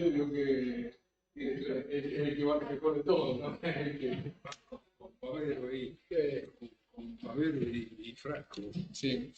lo que el que va a recoger todo, ¿no? Con Pavero con Pavero y Frasco. Sí.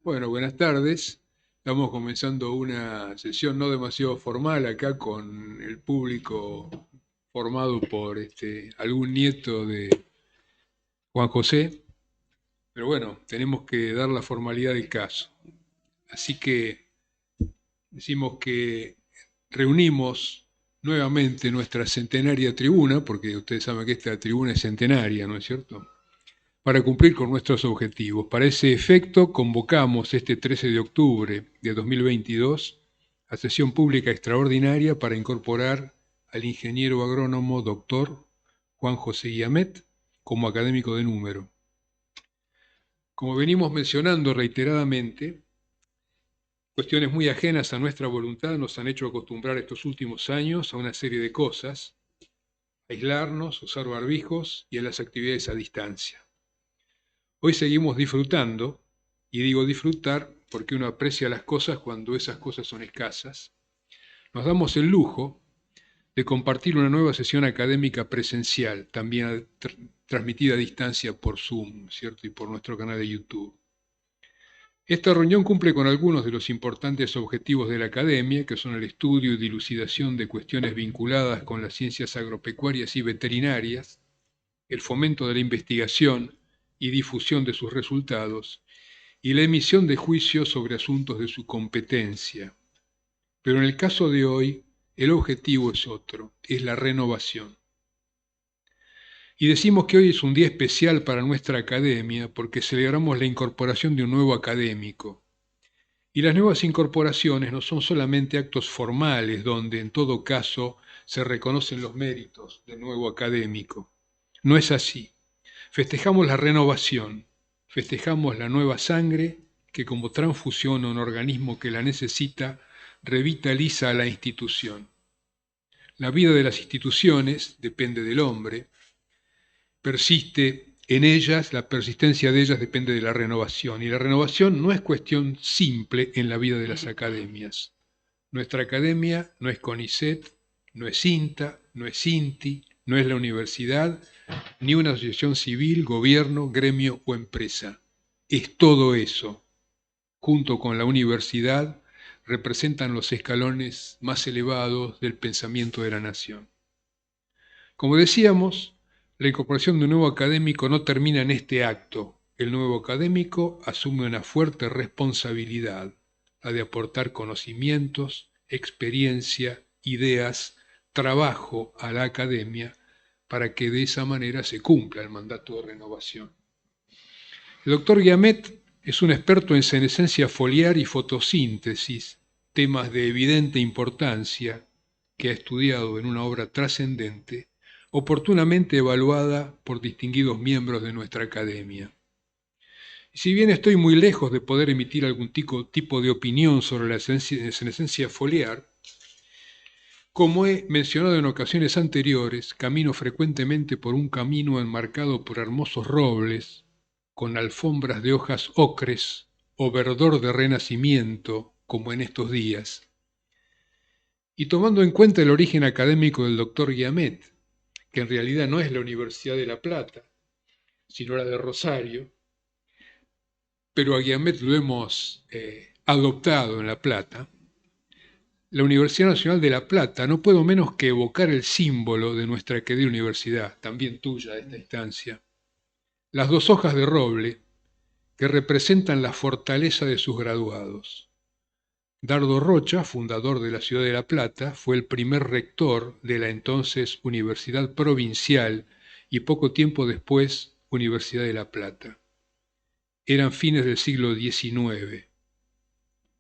Bueno, buenas tardes. Estamos comenzando una sesión no demasiado formal acá con el público formado por algún nieto de Juan José, pero bueno, tenemos que dar la formalidad del caso. Así que decimos que reunimos nuevamente nuestra centenaria tribuna, porque ustedes saben que esta tribuna es centenaria, ¿no es cierto?, para cumplir con nuestros objetivos. Para ese efecto, convocamos este 13 de octubre de 2022 a sesión pública extraordinaria para incorporar al ingeniero agrónomo doctor Juan José Guiamet como académico de número. Como venimos mencionando reiteradamente, cuestiones muy ajenas a nuestra voluntad nos han hecho acostumbrar estos últimos años a una serie de cosas: aislarnos, usar barbijos y a las actividades a distancia. Hoy seguimos disfrutando, y digo disfrutar porque uno aprecia las cosas cuando esas cosas son escasas. Nos damos el lujo de compartir una nueva sesión académica presencial, también transmitida a distancia por Zoom, ¿cierto?, y por nuestro canal de YouTube. Esta reunión cumple con algunos de los importantes objetivos de la academia, que son el estudio y dilucidación de cuestiones vinculadas con las ciencias agropecuarias y veterinarias, el fomento de la investigación y difusión de sus resultados, y la emisión de juicios sobre asuntos de su competencia. Pero en el caso de hoy, el objetivo es otro, es la renovación. Y decimos que hoy es un día especial para nuestra academia porque celebramos la incorporación de un nuevo académico. Y las nuevas incorporaciones no son solamente actos formales donde en todo caso se reconocen los méritos del nuevo académico. No es así. Festejamos la renovación, festejamos la nueva sangre que como transfusión a un organismo que la necesita, revitaliza a la institución. La vida de las instituciones depende del hombre, persiste en ellas, la persistencia de ellas depende de la renovación, y la renovación no es cuestión simple en la vida de las academias. Nuestra academia no es CONICET, no es INTA, no es INTI, no es la universidad, ni una asociación civil, gobierno, gremio o empresa. Es todo eso. Junto con la universidad, representan los escalones más elevados del pensamiento de la nación. Como decíamos, la incorporación de un nuevo académico no termina en este acto. El nuevo académico asume una fuerte responsabilidad, la de aportar conocimientos, experiencia, ideas, trabajo a la academia, para que de esa manera se cumpla el mandato de renovación. El doctor Guiamet es un experto en senescencia foliar y fotosíntesis, temas de evidente importancia que ha estudiado en una obra trascendente, oportunamente evaluada por distinguidos miembros de nuestra academia. Y si bien estoy muy lejos de poder emitir algún tipo de opinión sobre la senescencia foliar, como he mencionado en ocasiones anteriores, camino frecuentemente por un camino enmarcado por hermosos robles, con alfombras de hojas ocres o verdor de renacimiento, como en estos días. Y tomando en cuenta el origen académico del doctor Guiamet, que en realidad no es la Universidad de La Plata, sino la de Rosario, pero a Guiamet lo hemos adoptado en La Plata, la Universidad Nacional de La Plata no puedo menos que evocar el símbolo de nuestra querida universidad, también tuya a esta instancia, las dos hojas de roble que representan la fortaleza de sus graduados. Dardo Rocha, fundador de la ciudad de La Plata, fue el primer rector de la entonces Universidad Provincial y poco tiempo después Universidad de La Plata. Eran fines del siglo XIX.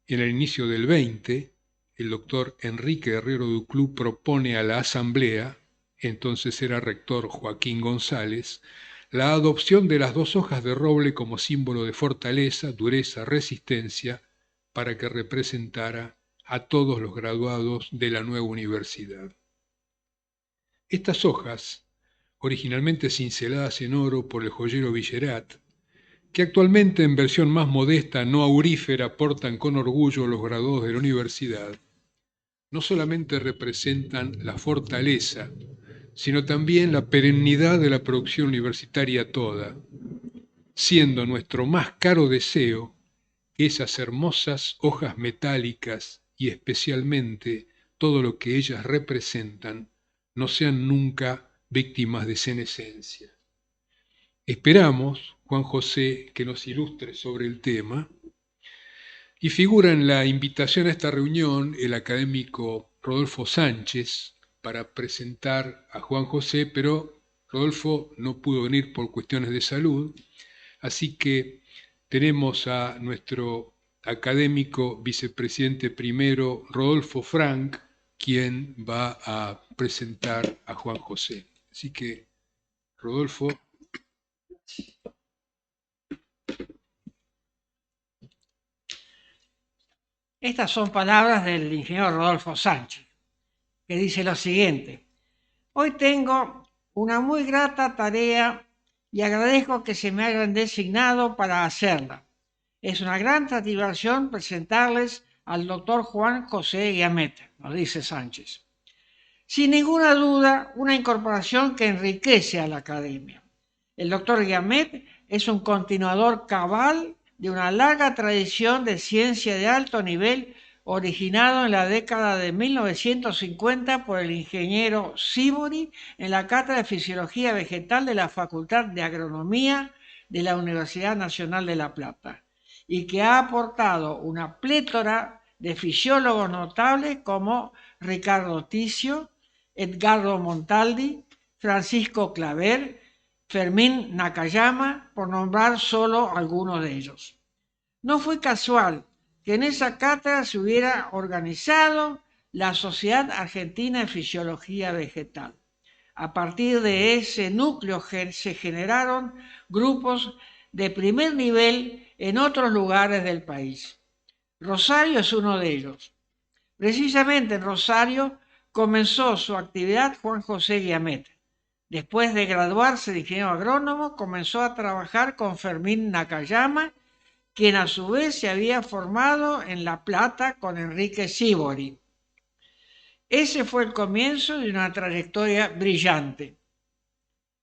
En el inicio del XX, el doctor Enrique Herrero Duclú propone a la Asamblea, entonces era rector Joaquín González, la adopción de las 2 hojas de roble como símbolo de fortaleza, dureza, resistencia, para que representara a todos los graduados de la nueva universidad. Estas hojas, originalmente cinceladas en oro por el joyero Villerat, que actualmente en versión más modesta, no aurífera, portan con orgullo los graduados de la universidad, no solamente representan la fortaleza, sino también la perennidad de la producción universitaria toda, siendo nuestro más caro deseo que esas hermosas hojas metálicas y especialmente todo lo que ellas representan no sean nunca víctimas de senescencia. Esperamos, Juan José, que nos ilustre sobre el tema, y figura en la invitación a esta reunión el académico Rodolfo Sánchez para presentar a Juan José, pero Rodolfo no pudo venir por cuestiones de salud, así que tenemos a nuestro académico vicepresidente primero, Rodolfo Frank, quien va a presentar a Juan José. Así que, Rodolfo. Estas son palabras del ingeniero Rodolfo Sánchez, que dice lo siguiente: hoy tengo una muy grata tarea y agradezco que se me hayan designado para hacerla. Es una gran satisfacción presentarles al doctor Juan José Guiamet, nos dice Sánchez. Sin ninguna duda, una incorporación que enriquece a la academia. El doctor Guiamet es un continuador cabal de una larga tradición de ciencia de alto nivel originado en la década de 1950 por el ingeniero Sibori en la Cátedra de Fisiología Vegetal de la Facultad de Agronomía de la Universidad Nacional de La Plata, y que ha aportado una plétora de fisiólogos notables como Ricardo Ticio, Edgardo Montaldi, Francisco Claver, Fermín Nakayama, por nombrar solo algunos de ellos. No fue casual que en esa cátedra se hubiera organizado la Sociedad Argentina de Fisiología Vegetal. A partir de ese núcleo se generaron grupos de primer nivel en otros lugares del país. Rosario es uno de ellos. Precisamente en Rosario comenzó su actividad Juan José Guiamet. Después de graduarse de ingeniero agrónomo, comenzó a trabajar con Fermín Nakayama, quien a su vez se había formado en La Plata con Enrique Sibori. Ese fue el comienzo de una trayectoria brillante.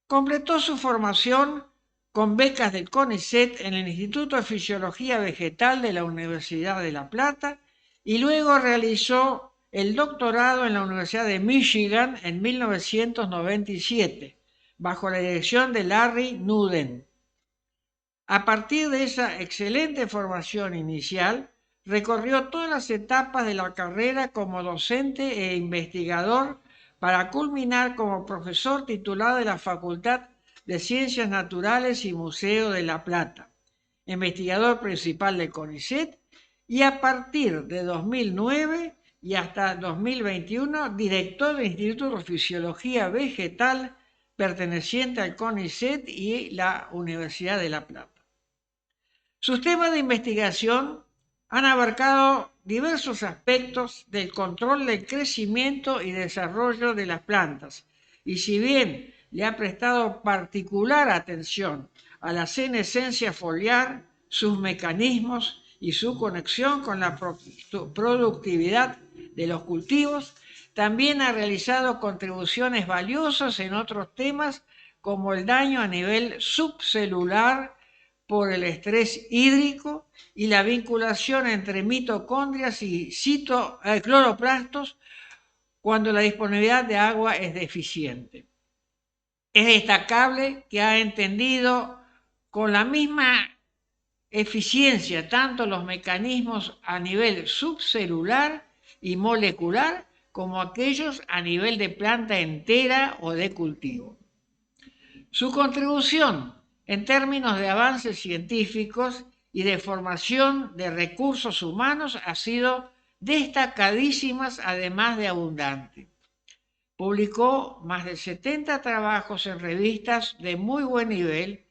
Completó su formación con becas del CONICET en el Instituto de Fisiología Vegetal de la Universidad de La Plata y luego realizó el doctorado en la Universidad de Michigan en 1997, bajo la dirección de Larry Nuden. A partir de esa excelente formación inicial, recorrió todas las etapas de la carrera como docente e investigador para culminar como profesor titular de la Facultad de Ciencias Naturales y Museo de La Plata, investigador principal del CONICET y a partir de 2009 y hasta 2021 director del Instituto de Fisiología Vegetal perteneciente al CONICET y la Universidad de La Plata. Sus temas de investigación han abarcado diversos aspectos del control del crecimiento y desarrollo de las plantas, y si bien le ha prestado particular atención a la senescencia foliar, sus mecanismos y su conexión con la productividad de los cultivos, también ha realizado contribuciones valiosas en otros temas como el daño a nivel subcelular por el estrés hídrico y la vinculación entre mitocondrias y cloroplastos cuando la disponibilidad de agua es deficiente. Es destacable que ha entendido con la misma eficiencia tanto los mecanismos a nivel subcelular y molecular como aquellos a nivel de planta entera o de cultivo. Su contribución en términos de avances científicos y de formación de recursos humanos ha sido destacadísimas, además de abundante. Publicó más de 70 trabajos en revistas de muy buen nivel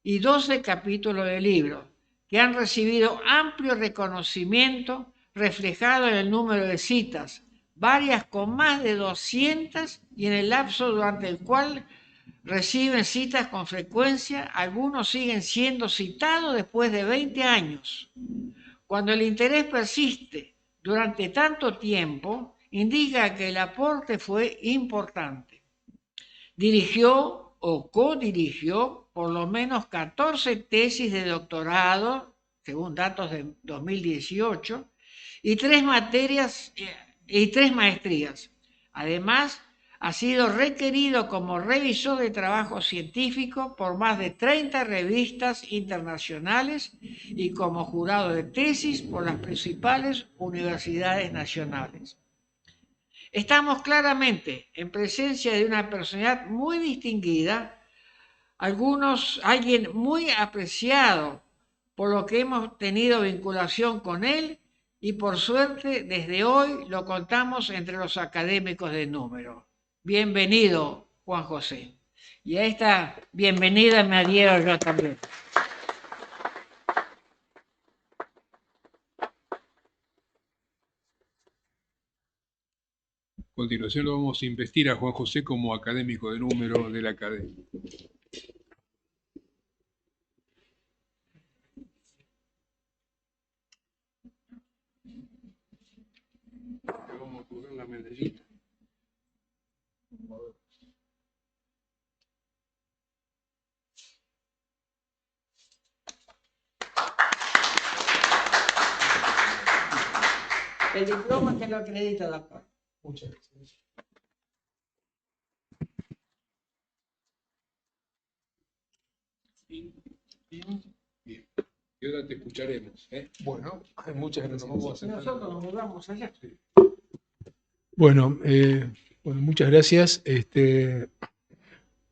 y 12 capítulos de libros que han recibido amplio reconocimiento reflejado en el número de citas, varias con más de 200 y en el lapso durante el cual reciben citas con frecuencia, algunos siguen siendo citados después de 20 años. Cuando el interés persiste durante tanto tiempo, indica que el aporte fue importante. Dirigió o codirigió por lo menos 14 tesis de doctorado, según datos de 2018, y 3 materias y 3 maestrías. Además, ha sido requerido como revisor de trabajo científico por más de 30 revistas internacionales y como jurado de tesis por las principales universidades nacionales. Estamos claramente en presencia de una personalidad muy distinguida, alguien muy apreciado por lo que hemos tenido vinculación con él y por suerte desde hoy lo contamos entre los académicos de número. Bienvenido, Juan José. Y a esta bienvenida me adhiero yo también. A continuación lo vamos a investir a Juan José como académico de número de la academia. Vamos a colgar la medallita. El diploma que lo acredita, doctor. Muchas gracias. Bien. Y ahora te escucharemos. Bueno, muchas gracias. Nosotros nos mudamos allá. Bueno, muchas gracias.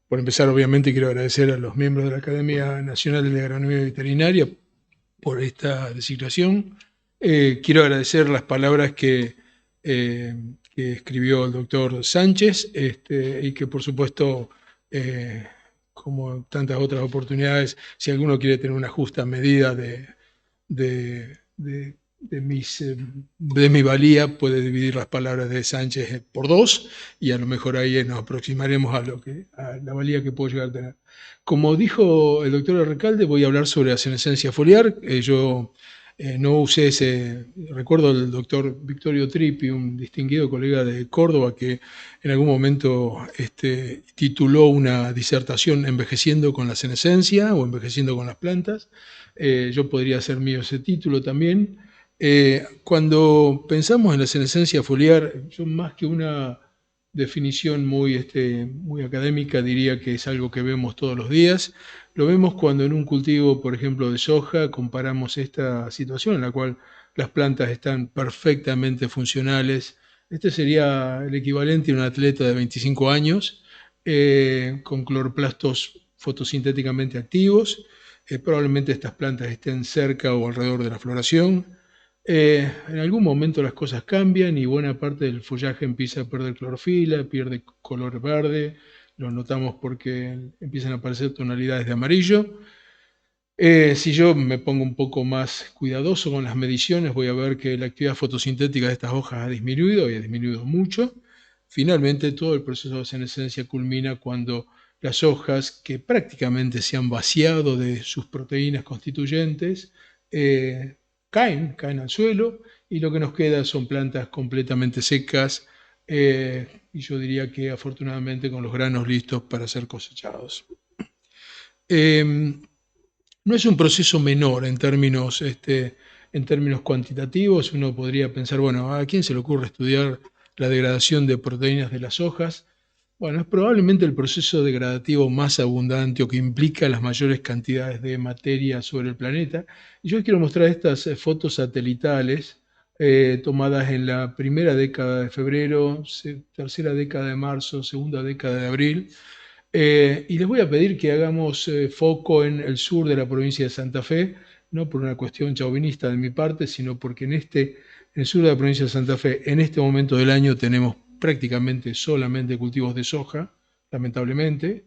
Por empezar, obviamente, quiero agradecer a los miembros de la Academia Nacional de Agronomía Veterinaria por esta designación. Quiero agradecer las palabras que escribió el doctor Sánchez y que, por supuesto, como tantas otras oportunidades, si alguno quiere tener una justa medida de mi valía, puede dividir las palabras de Sánchez por 2 y a lo mejor ahí nos aproximaremos a la valía que puedo llegar a tener. Como dijo el doctor Recalde, voy a hablar sobre la senescencia foliar. Yo no usé recuerdo el doctor Victorio Trippi, un distinguido colega de Córdoba, que en algún momento tituló una disertación Envejeciendo con la senescencia o Envejeciendo con las plantas. Yo podría hacer mío ese título también. Cuando pensamos en la senescencia foliar, yo más que una definición muy académica diría que es algo que vemos todos los días. Lo vemos cuando en un cultivo, por ejemplo, de soja, comparamos esta situación en la cual las plantas están perfectamente funcionales. Este sería el equivalente a un atleta de 25 años con cloroplastos fotosintéticamente activos. Probablemente estas plantas estén cerca o alrededor de la floración. En algún momento las cosas cambian y buena parte del follaje empieza a perder clorofila, pierde color verde, lo notamos porque empiezan a aparecer tonalidades de amarillo. Si yo me pongo un poco más cuidadoso con las mediciones, voy a ver que la actividad fotosintética de estas hojas ha disminuido y ha disminuido mucho. Finalmente, todo el proceso de senescencia culmina cuando las hojas, que prácticamente se han vaciado de sus proteínas constituyentes, caen al suelo y lo que nos queda son plantas completamente secas y yo diría que afortunadamente con los granos listos para ser cosechados. No es un proceso menor en términos cuantitativos. Uno podría pensar, bueno, ¿a quién se le ocurre estudiar la degradación de proteínas de las hojas? Bueno, es probablemente el proceso degradativo más abundante o que implica las mayores cantidades de materia sobre el planeta. Y yo quiero mostrar estas fotos satelitales tomadas en la primera década de febrero, tercera década de marzo, segunda década de abril. Y les voy a pedir que hagamos foco en el sur de la provincia de Santa Fe, no por una cuestión chauvinista de mi parte, sino porque en el sur de la provincia de Santa Fe, en este momento del año tenemos prácticamente solamente cultivos de soja, lamentablemente.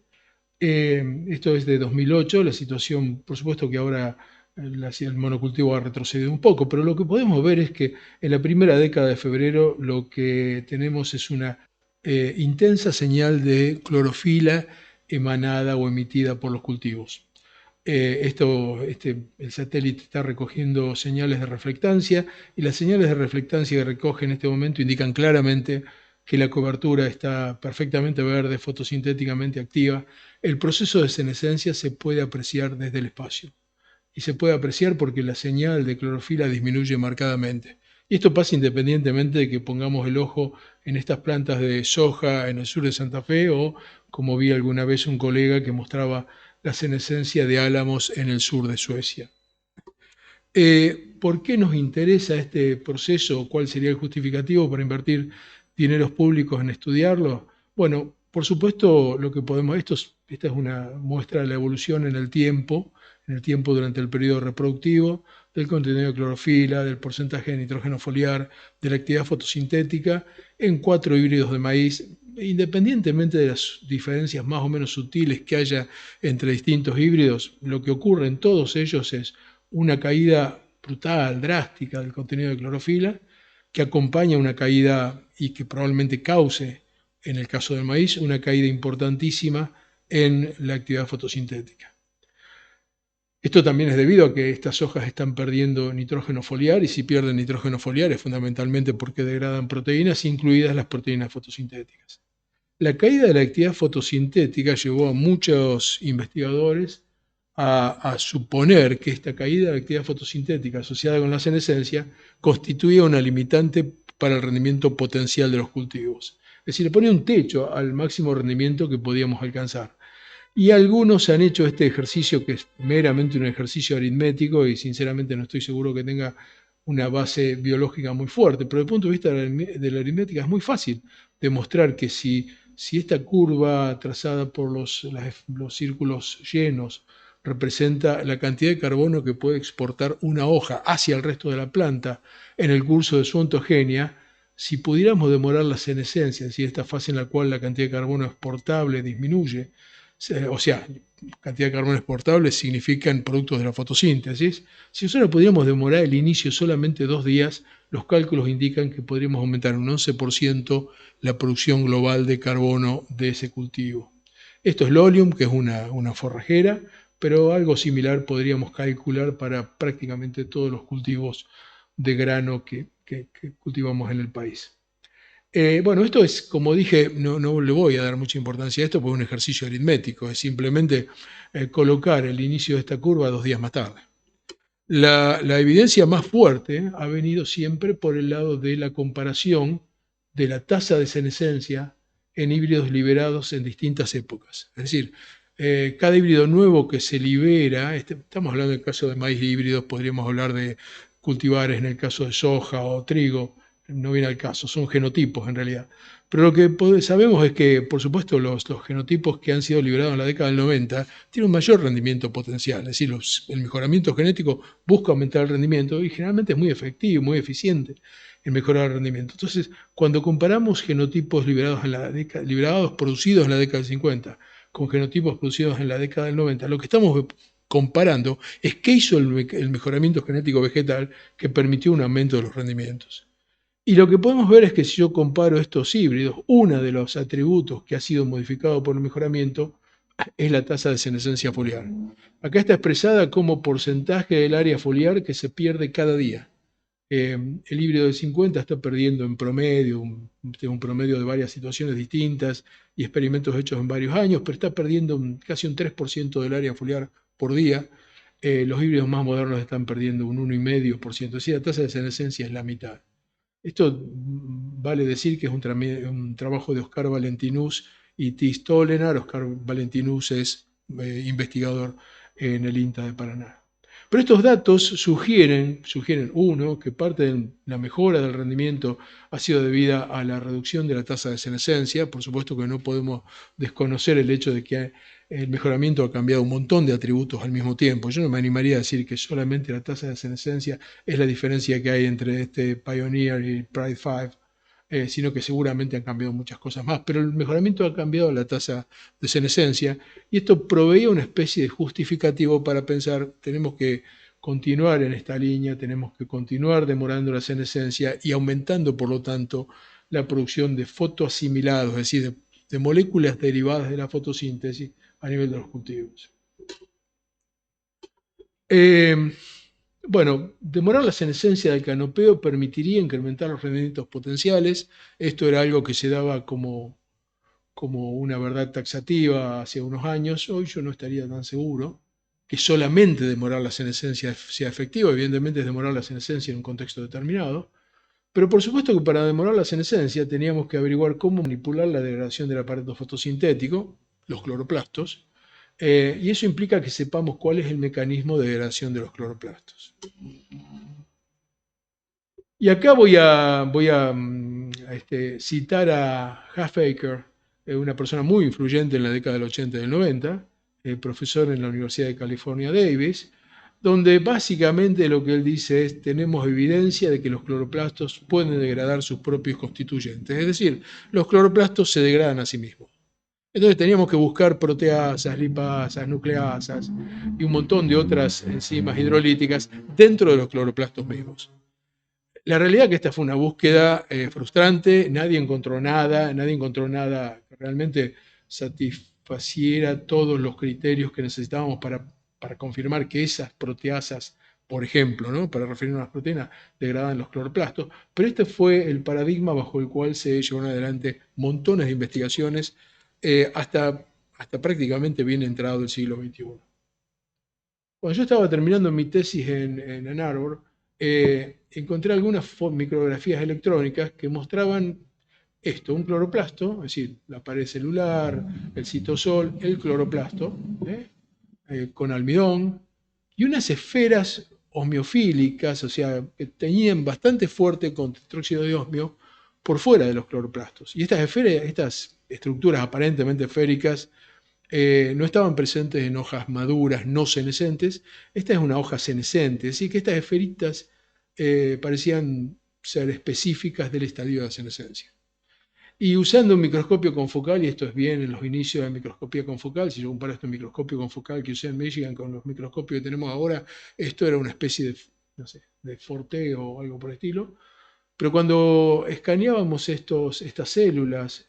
Esto es de 2008, la situación, por supuesto que ahora el monocultivo ha retrocedido un poco, pero lo que podemos ver es que en la primera década de febrero lo que tenemos es una intensa señal de clorofila emanada o emitida por los cultivos. El satélite está recogiendo señales de reflectancia y las señales de reflectancia que recoge en este momento indican claramente que la cobertura está perfectamente verde, fotosintéticamente activa. El proceso de senescencia se puede apreciar desde el espacio y se puede apreciar porque la señal de clorofila disminuye marcadamente. Y esto pasa independientemente de que pongamos el ojo en estas plantas de soja en el sur de Santa Fe o, como vi alguna vez un colega que mostraba la senescencia de álamos en el sur de Suecia. ¿Por qué nos interesa este proceso? ¿Cuál sería el justificativo para invertir dineros públicos en estudiarlo? Bueno, por supuesto, lo que podemos, esta es una muestra de la evolución en el tiempo durante el periodo reproductivo, del contenido de clorofila, del porcentaje de nitrógeno foliar, de la actividad fotosintética en 4 híbridos de maíz, independientemente de las diferencias más o menos sutiles que haya entre distintos híbridos, lo que ocurre en todos ellos es una caída brutal, drástica del contenido de clorofila, que acompaña una caída y que probablemente cause, en el caso del maíz, una caída importantísima en la actividad fotosintética. Esto también es debido a que estas hojas están perdiendo nitrógeno foliar y si pierden nitrógeno foliar es fundamentalmente porque degradan proteínas, incluidas las proteínas fotosintéticas. La caída de la actividad fotosintética llevó a muchos investigadores a suponer que esta caída de la actividad fotosintética asociada con la senescencia constituía una limitante para el rendimiento potencial de los cultivos. Es decir, le ponía un techo al máximo rendimiento que podíamos alcanzar. Y algunos han hecho este ejercicio que es meramente un ejercicio aritmético y sinceramente no estoy seguro que tenga una base biológica muy fuerte, pero desde el punto de vista de la aritmética es muy fácil demostrar que si esta curva trazada por los círculos llenos representa la cantidad de carbono que puede exportar una hoja hacia el resto de la planta en el curso de su ontogenia, si pudiéramos demorar la senescencia, es decir, esta fase en la cual la cantidad de carbono exportable disminuye, o sea, cantidad de carbono exportable significan productos de la fotosíntesis. Si nosotros pudiéramos demorar el inicio solamente 2 días, los cálculos indican que podríamos aumentar un 11% la producción global de carbono de ese cultivo. Esto es Lolium, que es una forrajera, pero algo similar podríamos calcular para prácticamente todos los cultivos de grano que cultivamos en el país. Bueno, esto es, como dije, no le voy a dar mucha importancia a esto porque es un ejercicio aritmético, es simplemente colocar el inicio de esta curva 2 días más tarde. La evidencia más fuerte ha venido siempre por el lado de la comparación de la tasa de senescencia en híbridos liberados en distintas épocas. Es decir, cada híbrido nuevo que se libera, estamos hablando del caso de maíz híbridos, podríamos hablar de cultivares en el caso de soja o trigo, no viene al caso, son genotipos en realidad. Pero lo que sabemos es que, por supuesto, los genotipos que han sido liberados en la década del 90 tienen un mayor rendimiento potencial, es decir, el mejoramiento genético busca aumentar el rendimiento y generalmente es muy efectivo, muy eficiente en mejorar el rendimiento. Entonces, cuando comparamos genotipos liberados producidos en la década del 50 con genotipos producidos en la década del 90, lo que estamos comparando es qué hizo el mejoramiento genético vegetal que permitió un aumento de los rendimientos. Y lo que podemos ver es que si yo comparo estos híbridos, uno de los atributos que ha sido modificado por el mejoramiento es la tasa de senescencia foliar. Acá está expresada como porcentaje del área foliar que se pierde cada día. El híbrido de 50 está perdiendo en promedio, un promedio de varias situaciones distintas y experimentos hechos en varios años, pero está perdiendo casi un 3% del área foliar por día. Los híbridos más modernos están perdiendo un 1,5%, es decir, la tasa de senescencia es la mitad. Esto vale decir que es un trabajo de Oscar Valentinus y Tis Tolenar. Oscar Valentinus es investigador en el INTA de Paraná. Pero estos datos sugieren, uno, que parte de la mejora del rendimiento ha sido debida a la reducción de la tasa de senescencia. Por supuesto que no podemos desconocer el hecho de que el mejoramiento ha cambiado un montón de atributos al mismo tiempo. Yo no me animaría a decir que solamente la tasa de senescencia es la diferencia que hay entre este Pioneer y Pride 5, sino que seguramente han cambiado muchas cosas más. Pero el mejoramiento ha cambiado la tasa de senescencia y esto proveía una especie de justificativo para pensar, tenemos que continuar en esta línea, tenemos que continuar demorando la senescencia y aumentando, por lo tanto, la producción de fotoasimilados, es decir, de moléculas derivadas de la fotosíntesis a nivel de los cultivos. Bueno, demorar la senescencia del canopeo permitiría incrementar los rendimientos potenciales. Esto era algo que se daba como una verdad taxativa hace unos años. Hoy yo no estaría tan seguro que solamente demorar la senescencia sea efectivo. Evidentemente es demorar la senescencia en un contexto determinado. Pero por supuesto que para demorar la senescencia teníamos que averiguar cómo manipular la degradación del aparato fotosintético, los cloroplastos, y eso implica que sepamos cuál es el mecanismo de degradación de los cloroplastos. Y acá voy a citar a Halfacre, una persona muy influyente en la década del 80 y del 90, profesor en la Universidad de California, Davis, donde básicamente lo que él dice es: tenemos evidencia de que los cloroplastos pueden degradar sus propios constituyentes, es decir, los cloroplastos se degradan a sí mismos. Entonces teníamos que buscar proteasas, lipasas, nucleasas y un montón de otras enzimas hidrolíticas dentro de los cloroplastos mismos. La realidad es que esta fue una búsqueda frustrante, nadie encontró nada que realmente satisfaciera todos los criterios que necesitábamos para confirmar que esas proteasas, por ejemplo, ¿no?, para referirnos a las proteínas, degradan los cloroplastos, pero este fue el paradigma bajo el cual se llevaron adelante montones de investigaciones hasta prácticamente bien entrado el siglo XXI. Cuando yo estaba terminando mi tesis en Ann Arbor, encontré algunas micrografías electrónicas que mostraban esto: un cloroplasto, es decir, la pared celular, el citosol, el cloroplasto, con almidón, y unas esferas osmiofílicas, o sea, que tenían bastante fuerte con tetróxido de osmio por fuera de los cloroplastos. Y estas esferas, estas estructuras aparentemente esféricas, no estaban presentes en hojas maduras no senescentes. Esta es una hoja senescente, así que estas esferitas parecían ser específicas del estadio de la senescencia. Y usando un microscopio confocal, y esto es bien en los inicios de la microscopía confocal, si yo comparo este microscopio confocal que usé en Michigan con los microscopios que tenemos ahora, esto era una especie de, no sé, de Forte o algo por el estilo. Pero cuando escaneábamos estas células,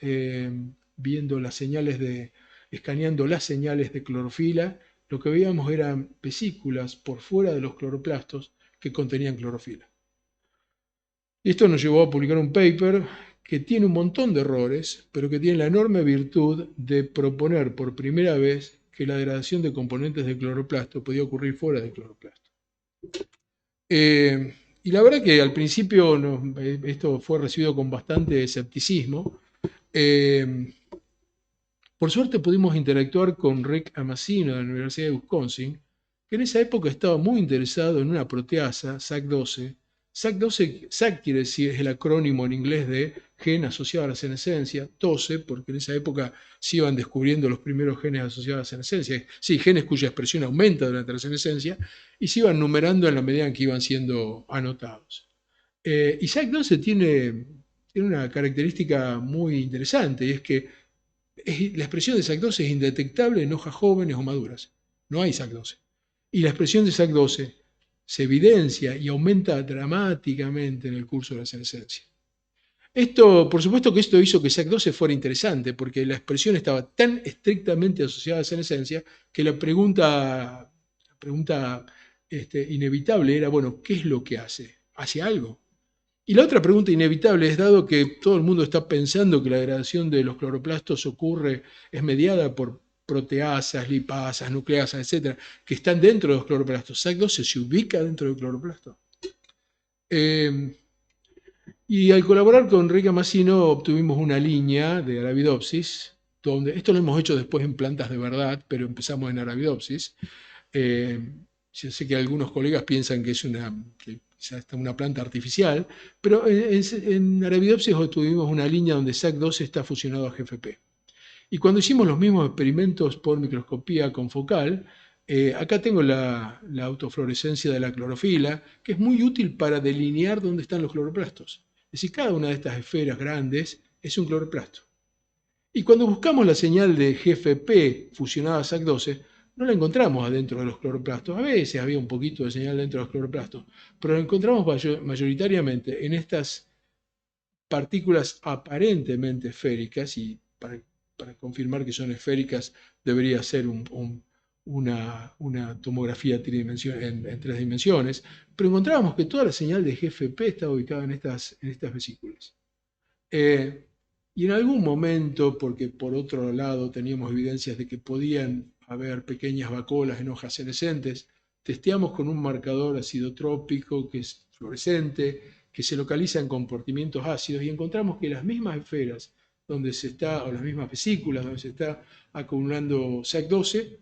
viendo las señales escaneando las señales de clorofila, lo que veíamos eran vesículas por fuera de los cloroplastos que contenían clorofila. Y esto nos llevó a publicar un paper que tiene un montón de errores, pero que tiene la enorme virtud de proponer por primera vez que la degradación de componentes del cloroplasto podía ocurrir fuera del cloroplasto. Y la verdad que al principio esto fue recibido con bastante escepticismo. Por suerte pudimos interactuar con Rick Amasino de la Universidad de Wisconsin, que en esa época estaba muy interesado en una proteasa, SAC12. SAC quiere decir, es el acrónimo en inglés de gen asociado a la senescencia, 12, porque en esa época se iban descubriendo los primeros genes asociados a la senescencia. Sí, genes cuya expresión aumenta durante la senescencia y se iban numerando en la medida en que iban siendo anotados. Y SAC12 tiene una característica muy interesante, y es que la expresión de SAC12 es indetectable en hojas jóvenes o maduras. No hay SAC12. Y la expresión de SAC12 se evidencia y aumenta dramáticamente en el curso de la senescencia. Por supuesto que esto hizo que SAC12 fuera interesante, porque la expresión estaba tan estrictamente asociada a la senescencia que la pregunta inevitable era, bueno, ¿qué es lo que hace? ¿Hace algo? Y la otra pregunta inevitable es, dado que todo el mundo está pensando que la degradación de los cloroplastos es mediada por proteasas, lipasas, nucleasas, etcétera, que están dentro de los cloroplastos, SAC12 se ubica dentro del cloroplasto. Y al colaborar con Rick Amasino obtuvimos una línea de Arabidopsis, donde esto lo hemos hecho después en plantas de verdad, pero empezamos en Arabidopsis, Yo sé que algunos colegas piensan que es que quizás está una planta artificial, pero en Arabidopsis tuvimos una línea donde SAC12 está fusionado a GFP. Y cuando hicimos los mismos experimentos por microscopía confocal, acá tengo la autofluorescencia de la clorofila, que es muy útil para delinear dónde están los cloroplastos. Es decir, cada una de estas esferas grandes es un cloroplasto. Y cuando buscamos la señal de GFP fusionada a SAC12, no la encontramos adentro de los cloroplastos. A veces había un poquito de señal dentro de los cloroplastos, pero la encontramos mayoritariamente en estas partículas aparentemente esféricas, y para confirmar que son esféricas debería ser una tomografía en 3 dimensiones, pero encontrábamos que toda la señal de GFP está ubicada en estas vesículas. Y en algún momento, porque por otro lado teníamos evidencias de que podían haber pequeñas vacuolas en hojas senescentes, testeamos con un marcador acidotrópico que es fluorescente, que se localiza en compartimientos ácidos, y encontramos que las mismas esferas donde se está, o las mismas vesículas donde se está acumulando SAC12,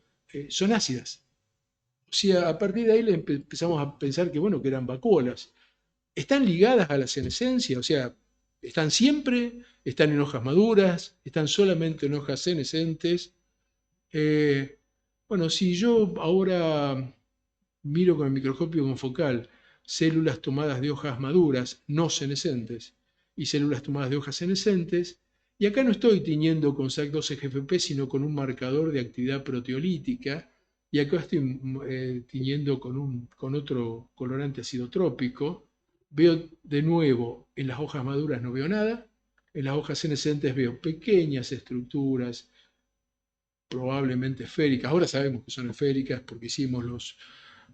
son ácidas. O sea, a partir de ahí empezamos a pensar que, bueno, que eran vacuolas. ¿Están ligadas a la senescencia? O sea, ¿están siempre? ¿Están en hojas maduras? ¿Están solamente en hojas senescentes? Bueno, si yo ahora miro con el microscopio confocal células tomadas de hojas maduras, no senescentes, y células tomadas de hojas senescentes, y acá no estoy tiñendo con SAC12-GFP, sino con un marcador de actividad proteolítica, y acá estoy tiñendo con otro colorante acidotrópico. Veo de nuevo, en las hojas maduras no veo nada, en las hojas senescentes veo pequeñas estructuras, probablemente esféricas. Ahora sabemos que son esféricas porque hicimos las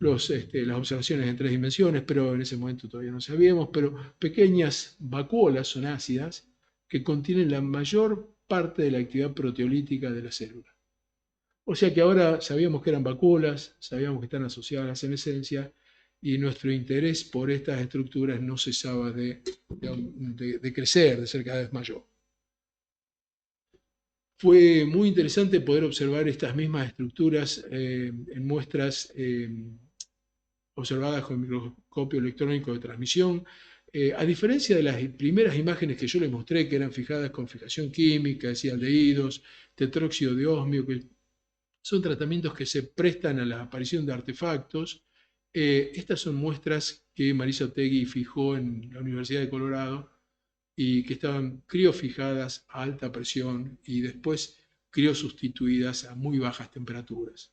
observaciones en 3 dimensiones, pero en ese momento todavía no sabíamos, pero pequeñas vacuolas son ácidas que contienen la mayor parte de la actividad proteolítica de la célula. O sea que ahora sabíamos que eran vacuolas, sabíamos que están asociadas a la senescencia, y nuestro interés por estas estructuras no cesaba de crecer, de ser cada vez mayor. Fue muy interesante poder observar estas mismas estructuras en muestras observadas con el microscopio electrónico de transmisión. A diferencia de las primeras imágenes que yo les mostré, que eran fijadas con fijación química, aldehídos, tetróxido de osmio, que son tratamientos que se prestan a la aparición de artefactos, estas son muestras que Marisa Otegui fijó en la Universidad de Colorado y que estaban criofijadas a alta presión y después criosustituidas a muy bajas temperaturas.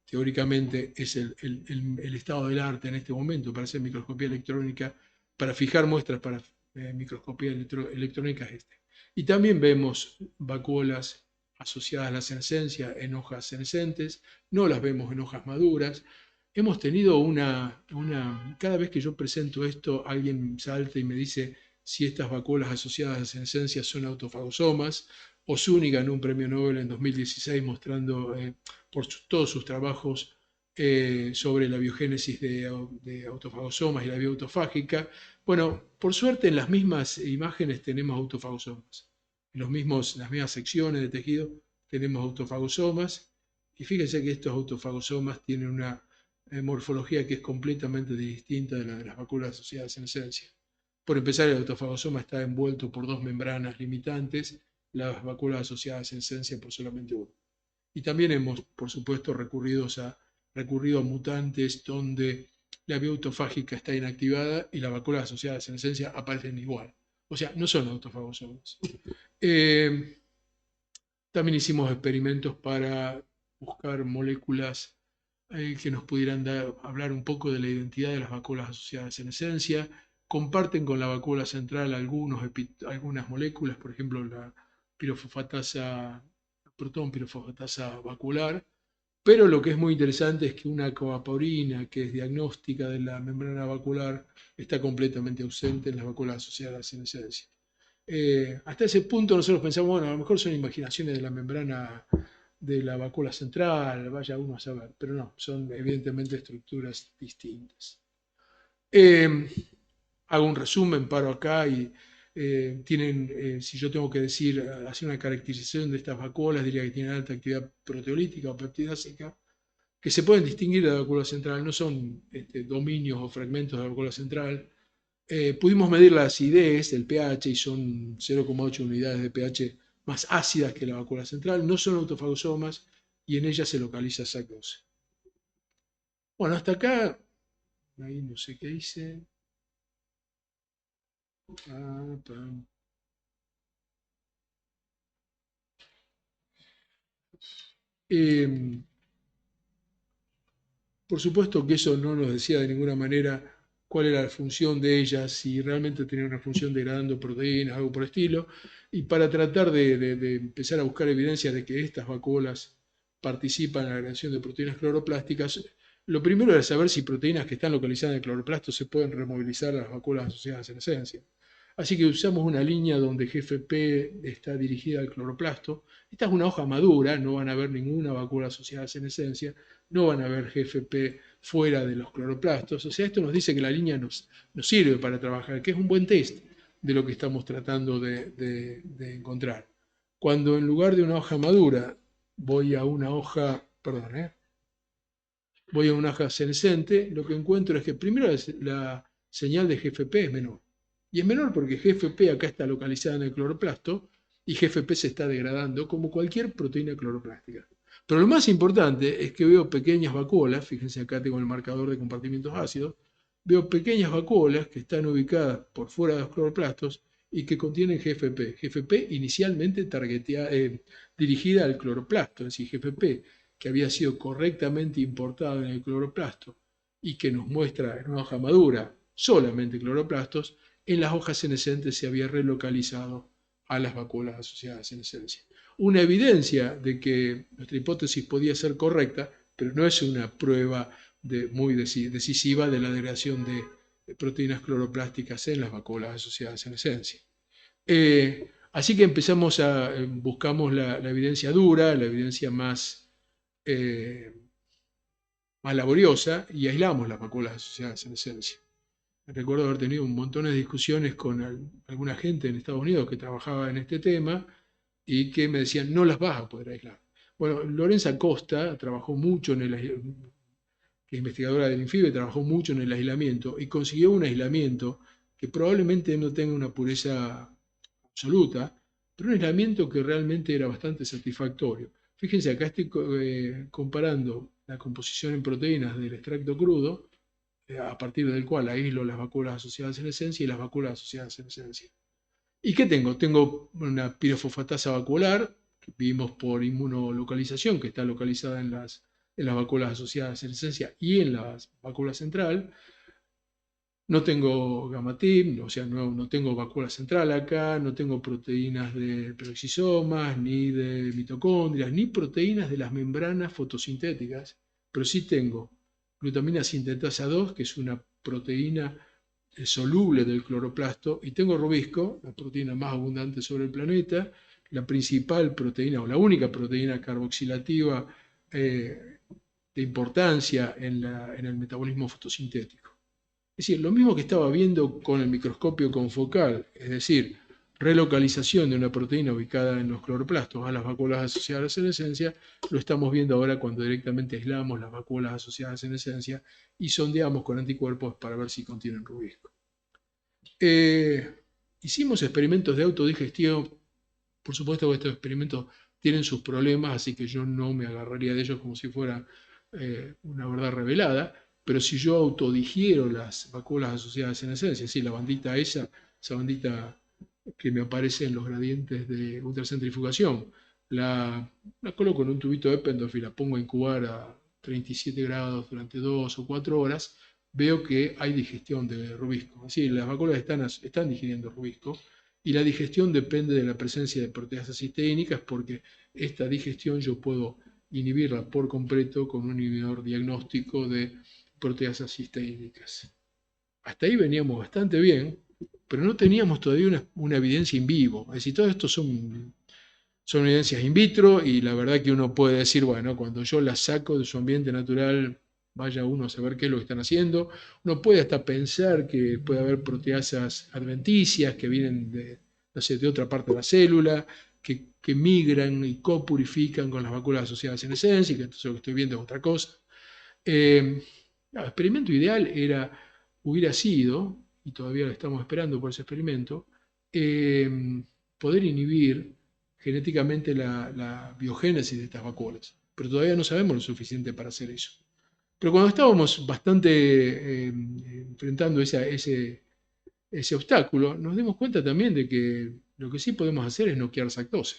Teóricamente es el estado del arte en este momento para hacer microscopía electrónica, para fijar muestras para microscopía electrónica es este. Y también vemos vacuolas asociadas a la senescencia en hojas senescentes, no las vemos en hojas maduras. Hemos tenido cada vez que yo presento esto, alguien salta y me dice si estas vacuolas asociadas a la senescencia son autofagosomas. Osúñiga ganó un premio Nobel en 2016 mostrando por todos sus trabajos sobre la biogénesis de autofagosomas y la vía autofágica. Bueno, por suerte en las mismas imágenes tenemos autofagosomas. En las mismas secciones de tejido tenemos autofagosomas, y fíjense que estos autofagosomas tienen una morfología que es completamente distinta de la de las vacuolas asociadas a senescencia. Por empezar, el autofagosoma está envuelto por 2 membranas limitantes, las vacuolas asociadas a senescencia por solamente una. Y también hemos, por supuesto, recurrido a mutantes donde la vía autofágica está inactivada y las vacuolas asociadas a senescencia aparecen igual. O sea, no son autofagosomas. También hicimos experimentos para buscar moléculas que nos pudieran hablar un poco de la identidad de las vacuolas asociadas a senescencia. Comparten con la vacuola central algunas moléculas, por ejemplo la proton pirofosfatasa vacuolar, pero lo que es muy interesante es que una coaporina, que es diagnóstica de la membrana vacuolar, está completamente ausente en las vacuolas asociadas a la senescencia. Hasta ese punto nosotros pensamos, bueno, a lo mejor son imaginaciones de la membrana de la vacuola central, vaya uno a saber, pero no, son evidentemente estructuras distintas. Hago un resumen, paro acá y si yo tengo que hacer una caracterización de estas vacuolas, diría que tienen alta actividad proteolítica o peptidásica, que se pueden distinguir de la vacuola central, no son dominios o fragmentos de la vacuola central. Pudimos medir la acidez, el pH, y son 0,8 unidades de pH más ácidas que la vacuola central, no son autofagosomas y en ellas se localiza SAC12. Bueno, hasta acá, ahí no sé qué hice. Por supuesto que eso no nos decía de ninguna manera cuál era la función de ellas, si realmente tenían una función degradando proteínas, algo por el estilo, y para tratar de empezar a buscar evidencia de que estas vacuolas participan en la degradación de proteínas cloroplásticas, lo primero era saber si proteínas que están localizadas en el cloroplasto se pueden removilizar a las vacuolas asociadas a senescencia. Así que usamos una línea donde GFP está dirigida al cloroplasto. Esta es una hoja madura, no van a ver ninguna vacuola asociada a senescencia, no van a ver GFP fuera de los cloroplastos. O sea, esto nos dice que la línea nos sirve para trabajar, que es un buen test de lo que estamos tratando de encontrar. Cuando en lugar de una hoja madura voy a una hoja, voy a una hoja senescente, lo que encuentro es que primero la señal de GFP es menor. Y es menor porque GFP acá está localizada en el cloroplasto y GFP se está degradando como cualquier proteína cloroplástica. Pero lo más importante es que veo pequeñas vacuolas, fíjense acá tengo el marcador de compartimientos ácidos, veo pequeñas vacuolas que están ubicadas por fuera de los cloroplastos y que contienen GFP. GFP inicialmente dirigida al cloroplasto, es decir, GFP que había sido correctamente importado en el cloroplasto y que nos muestra en una hoja madura solamente cloroplastos, en las hojas senescentes se había relocalizado a las vacuolas asociadas a senescencia. Una evidencia de que nuestra hipótesis podía ser correcta, pero no es una prueba muy decisiva de la degradación de proteínas cloroplásticas en las vacuolas asociadas a senescencia. Así que buscamos la evidencia dura, la evidencia más laboriosa, y aislamos las vacuolas asociadas a senescencia. Recuerdo haber tenido un montón de discusiones con alguna gente en Estados Unidos que trabajaba en este tema y que me decían, no las vas a poder aislar. Bueno, Lorenza Costa trabajó mucho que es investigadora del INFIBE, trabajó mucho en el aislamiento y consiguió un aislamiento que probablemente no tenga una pureza absoluta, pero un aislamiento que realmente era bastante satisfactorio. Fíjense, acá estoy comparando la composición en proteínas del extracto crudo, a partir del cual aíslo las vacuolas asociadas a senescencia y las vacuolas asociadas a senescencia. ¿Y qué tengo? Tengo una pirofosfatasa vacuolar, que vimos por inmunolocalización, que está localizada en las vacuolas asociadas a senescencia y en la vacuola central. No tengo gamatib, o sea, no tengo vacuola central acá, no tengo proteínas de peroxisomas, ni de mitocondrias, ni proteínas de las membranas fotosintéticas, pero sí tengo glutamina sintetasa 2, que es una proteína soluble del cloroplasto, y tengo rubisco, la proteína más abundante sobre el planeta, la principal proteína o la única proteína carboxilativa de importancia en el metabolismo fotosintético. Es decir, lo mismo que estaba viendo con el microscopio confocal, es decir, relocalización de una proteína ubicada en los cloroplastos a las vacuolas asociadas a senescencia, lo estamos viendo ahora cuando directamente aislamos las vacuolas asociadas a senescencia y sondeamos con anticuerpos para ver si contienen rubisco. Hicimos experimentos de autodigestión. Por supuesto que estos experimentos tienen sus problemas, así que yo no me agarraría de ellos como si fuera una verdad revelada, pero si yo autodigiero las vacuolas asociadas a senescencia, es decir, la bandita esa bandita que me aparece en los gradientes de ultracentrifugación, la coloco en un tubito de Eppendorf y la pongo a incubar a 37 grados durante 2 o 4 horas, veo que hay digestión de rubisco. Es decir, las vacuolas están digiriendo rubisco y la digestión depende de la presencia de proteasas cisteínicas, porque esta digestión yo puedo inhibirla por completo con un inhibidor diagnóstico de proteasas cisteínicas. Hasta ahí veníamos bastante bien, pero no teníamos todavía una evidencia in vivo. Es decir, todo esto son evidencias in vitro y la verdad que uno puede decir, bueno, cuando yo las saco de su ambiente natural, vaya uno a saber qué es lo que están haciendo. Uno puede hasta pensar que puede haber proteasas adventicias que vienen de otra parte de la célula, que migran y copurifican con las vacuolas asociadas a senescencia, y que entonces lo que estoy viendo es otra cosa. El experimento ideal hubiera sido, y todavía lo estamos esperando por ese experimento, poder inhibir genéticamente la biogénesis de estas vacuolas. Pero todavía no sabemos lo suficiente para hacer eso. Pero cuando estábamos bastante enfrentando ese obstáculo, nos dimos cuenta también de que lo que sí podemos hacer es noquear SAC12.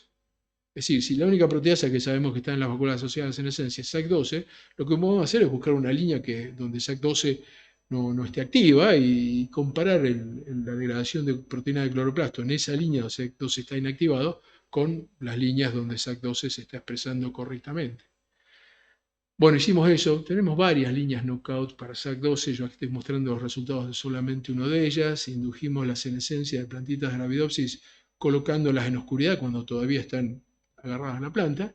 Es decir, si la única proteasa que sabemos que está en las vacuolas asociadas en esencia es SAC12, lo que podemos hacer es buscar una línea donde SAC12 no esté activa y comparar la degradación de proteína de cloroplasto en esa línea donde SAC12 está inactivado con las líneas donde SAC12 se está expresando correctamente. Bueno, hicimos eso, tenemos varias líneas knockout para SAC12, yo aquí estoy mostrando los resultados de solamente una de ellas, indujimos la senescencia de plantitas de Arabidopsis colocándolas en oscuridad cuando todavía están agarradas a la planta.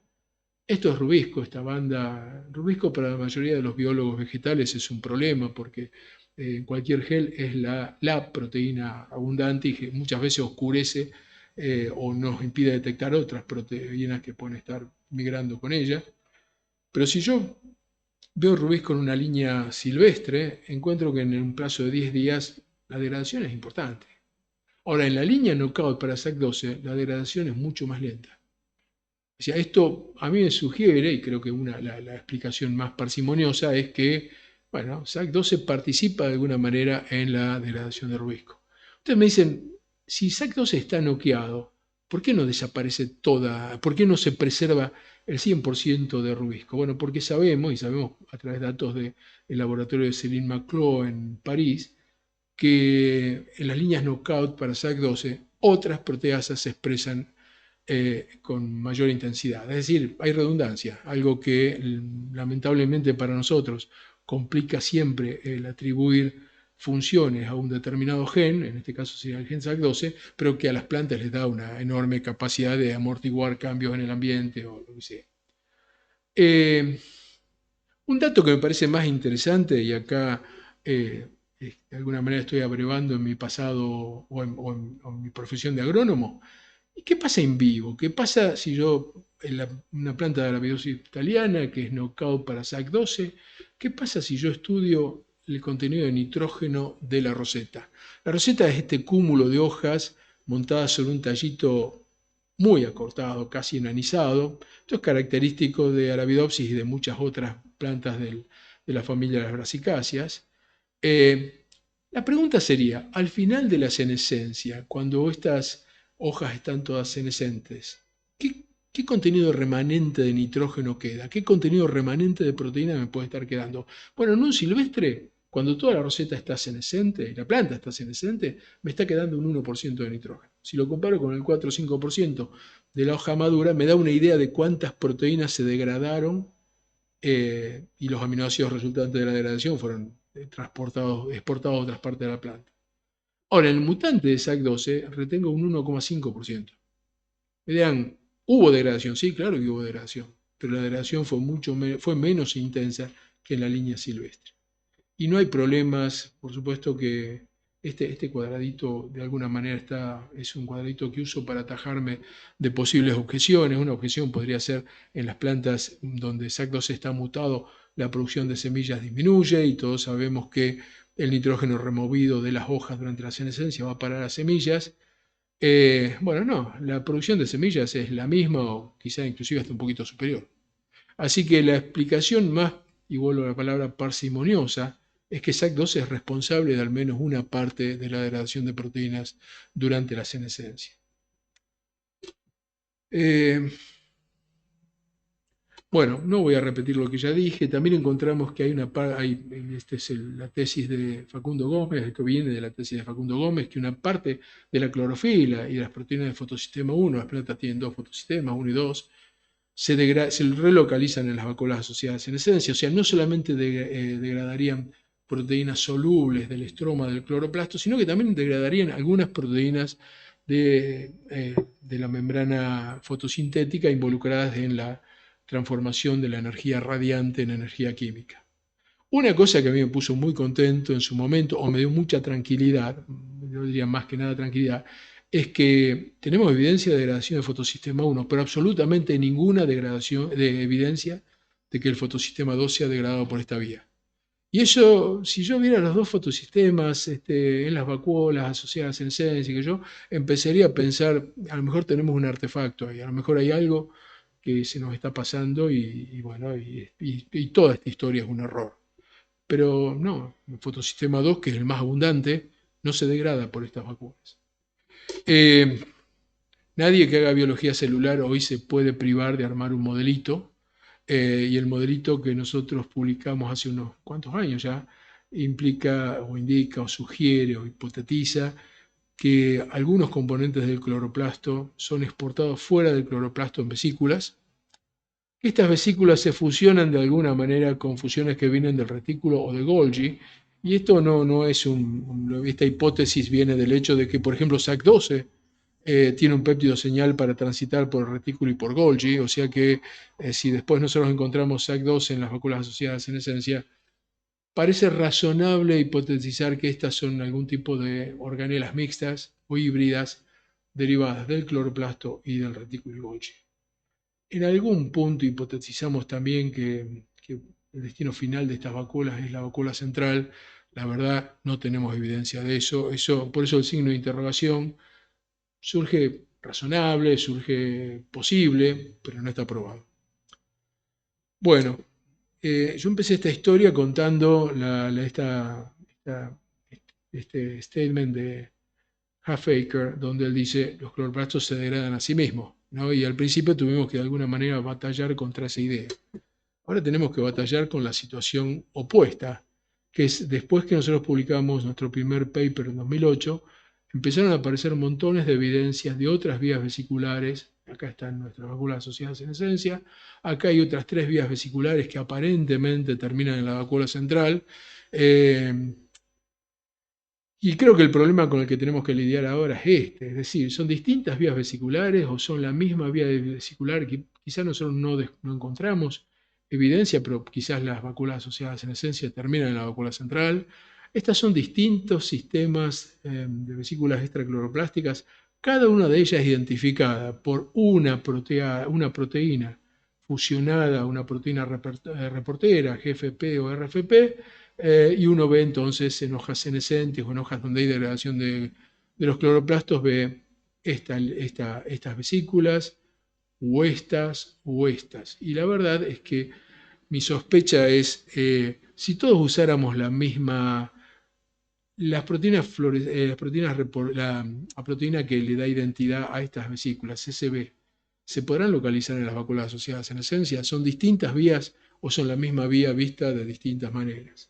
Esto es rubisco, esta banda. Rubisco para la mayoría de los biólogos vegetales es un problema porque en cualquier gel es la proteína abundante y que muchas veces oscurece o nos impide detectar otras proteínas que pueden estar migrando con ella. Pero si yo veo rubisco en una línea silvestre, encuentro que en un plazo de 10 días la degradación es importante. Ahora, en la línea knockout para SAC12, la degradación es mucho más lenta. O sea, esto a mí me sugiere, y creo que la explicación más parsimoniosa es que, bueno, SAC12 participa de alguna manera en la degradación de rubisco. Ustedes me dicen, si SAC12 está noqueado, ¿por qué no desaparece por qué no se preserva el 100% de rubisco? Bueno, porque sabemos a través de datos del laboratorio de Céline Maclot en París, que en las líneas knockout para SAC12 otras proteasas se expresan con mayor intensidad. Es decir, hay redundancia, algo que lamentablemente para nosotros complica siempre el atribuir funciones a un determinado gen, en este caso sería el gen SAC12, pero que a las plantas les da una enorme capacidad de amortiguar cambios en el ambiente o lo que sea. Un dato que me parece más interesante, y acá de alguna manera estoy abrevando en mi pasado o en mi profesión de agrónomo, ¿qué pasa en vivo? ¿Qué pasa si yo, una planta de Arabidopsis italiana que es knockout para SAC12, qué pasa si yo estudio el contenido de nitrógeno de la roseta? La roseta es este cúmulo de hojas montadas sobre un tallito muy acortado, casi enanizado. Esto es característico de Arabidopsis y de muchas otras plantas de la familia de las brasicáceas. La pregunta sería, al final de la senescencia, cuando estas hojas están todas senescentes, ¿qué contenido remanente de nitrógeno queda? ¿Qué contenido remanente de proteína me puede estar quedando? Bueno, en un silvestre, cuando toda la roseta está senescente y la planta está senescente, me está quedando un 1% de nitrógeno. Si lo comparo con el 4 o 5% de la hoja madura, me da una idea de cuántas proteínas se degradaron y los aminoácidos resultantes de la degradación fueron exportados a otras partes de la planta. Ahora, en el mutante de SAC12 retengo un 1,5%. Me dirán, ¿hubo degradación? Sí, claro que hubo degradación, pero la degradación fue menos intensa que en la línea silvestre. Y no hay problemas, por supuesto que este cuadradito de alguna manera es un cuadradito que uso para atajarme de posibles objeciones. Una objeción podría ser en las plantas donde SAC12 está mutado, la producción de semillas disminuye y todos sabemos que el nitrógeno removido de las hojas durante la senescencia va a parar a semillas. Bueno, no, la producción de semillas es la misma o quizá inclusive hasta un poquito superior. Así que la explicación más, y vuelvo a la palabra parsimoniosa, es que SAC12 es responsable de al menos una parte de la degradación de proteínas durante la senescencia. Bueno, no voy a repetir lo que ya dije. También encontramos que esta es la tesis de Facundo Gómez, que viene de la tesis de Facundo Gómez, que una parte de la clorofila y de las proteínas del fotosistema 1, las plantas tienen dos fotosistemas, 1 y 2, se relocalizan en las vacuolas asociadas en esencia. O sea, no solamente degradarían proteínas solubles del estroma del cloroplasto, sino que también degradarían algunas proteínas de la membrana fotosintética involucradas en la transformación de la energía radiante en energía química. Una cosa que a mí me puso muy contento en su momento, o me dio mucha tranquilidad, yo diría más que nada tranquilidad, es que tenemos evidencia de degradación de fotosistema 1, pero absolutamente ninguna evidencia de que el fotosistema 2 sea degradado por esta vía. Y eso, si yo viera los dos fotosistemas en las vacuolas asociadas en esencia, que yo empezaría a pensar, a lo mejor tenemos un artefacto ahí, a lo mejor hay algo que se nos está pasando y bueno, y toda esta historia es un error. Pero no, el fotosistema 2, que es el más abundante, no se degrada por estas vacuolas. Nadie que haga biología celular hoy se puede privar de armar un modelito, y el modelito que nosotros publicamos hace unos cuantos años ya implica o indica o sugiere o hipotetiza que algunos componentes del cloroplasto son exportados fuera del cloroplasto en vesículas. Estas vesículas se fusionan de alguna manera con fusiones que vienen del retículo o de Golgi, y esto no es esta hipótesis viene del hecho de que, por ejemplo, SAC12 tiene un péptido señal para transitar por el retículo y por Golgi, o sea que si después nosotros encontramos SAC12 en las vacuolas asociadas en esencia, parece razonable hipotetizar que estas son algún tipo de organelas mixtas o híbridas derivadas del cloroplasto y del retículo y Golgi. En algún punto hipotetizamos también que el destino final de estas vacuolas es la vacuola central. La verdad, no tenemos evidencia de eso. Por eso el signo de interrogación surge razonable, surge posible, pero no está probado. Bueno, yo empecé esta historia contando este statement de Halfacre, donde él dice los cloroplastos se degradan a sí mismos, ¿no? Y al principio tuvimos que de alguna manera batallar contra esa idea. Ahora tenemos que batallar con la situación opuesta, que es después que nosotros publicamos nuestro primer paper en 2008, empezaron a aparecer montones de evidencias de otras vías vesiculares. Acá están nuestras vacuolas asociadas en esencia. Acá hay otras 3 vías vesiculares que aparentemente terminan en la vacuola central. Y creo que el problema con el que tenemos que lidiar ahora es decir, son distintas vías vesiculares o son la misma vía vesicular que quizás nosotros no encontramos evidencia, pero quizás las vacuolas asociadas en esencia terminan en la vacuola central. Estas son distintos sistemas de vesículas extracloroplásticas, cada una de ellas identificada por una proteína fusionada, una proteína reportera, GFP o RFP, y uno ve entonces en hojas senescentes o en hojas donde hay degradación de los cloroplastos, ve estas vesículas o estas o estas. Y la verdad es que mi sospecha es, si todos usáramos la proteína que le da identidad a estas vesículas, CCB, ¿se podrán localizar en las vacuolas asociadas en esencia? ¿Son distintas vías o son la misma vía vista de distintas maneras?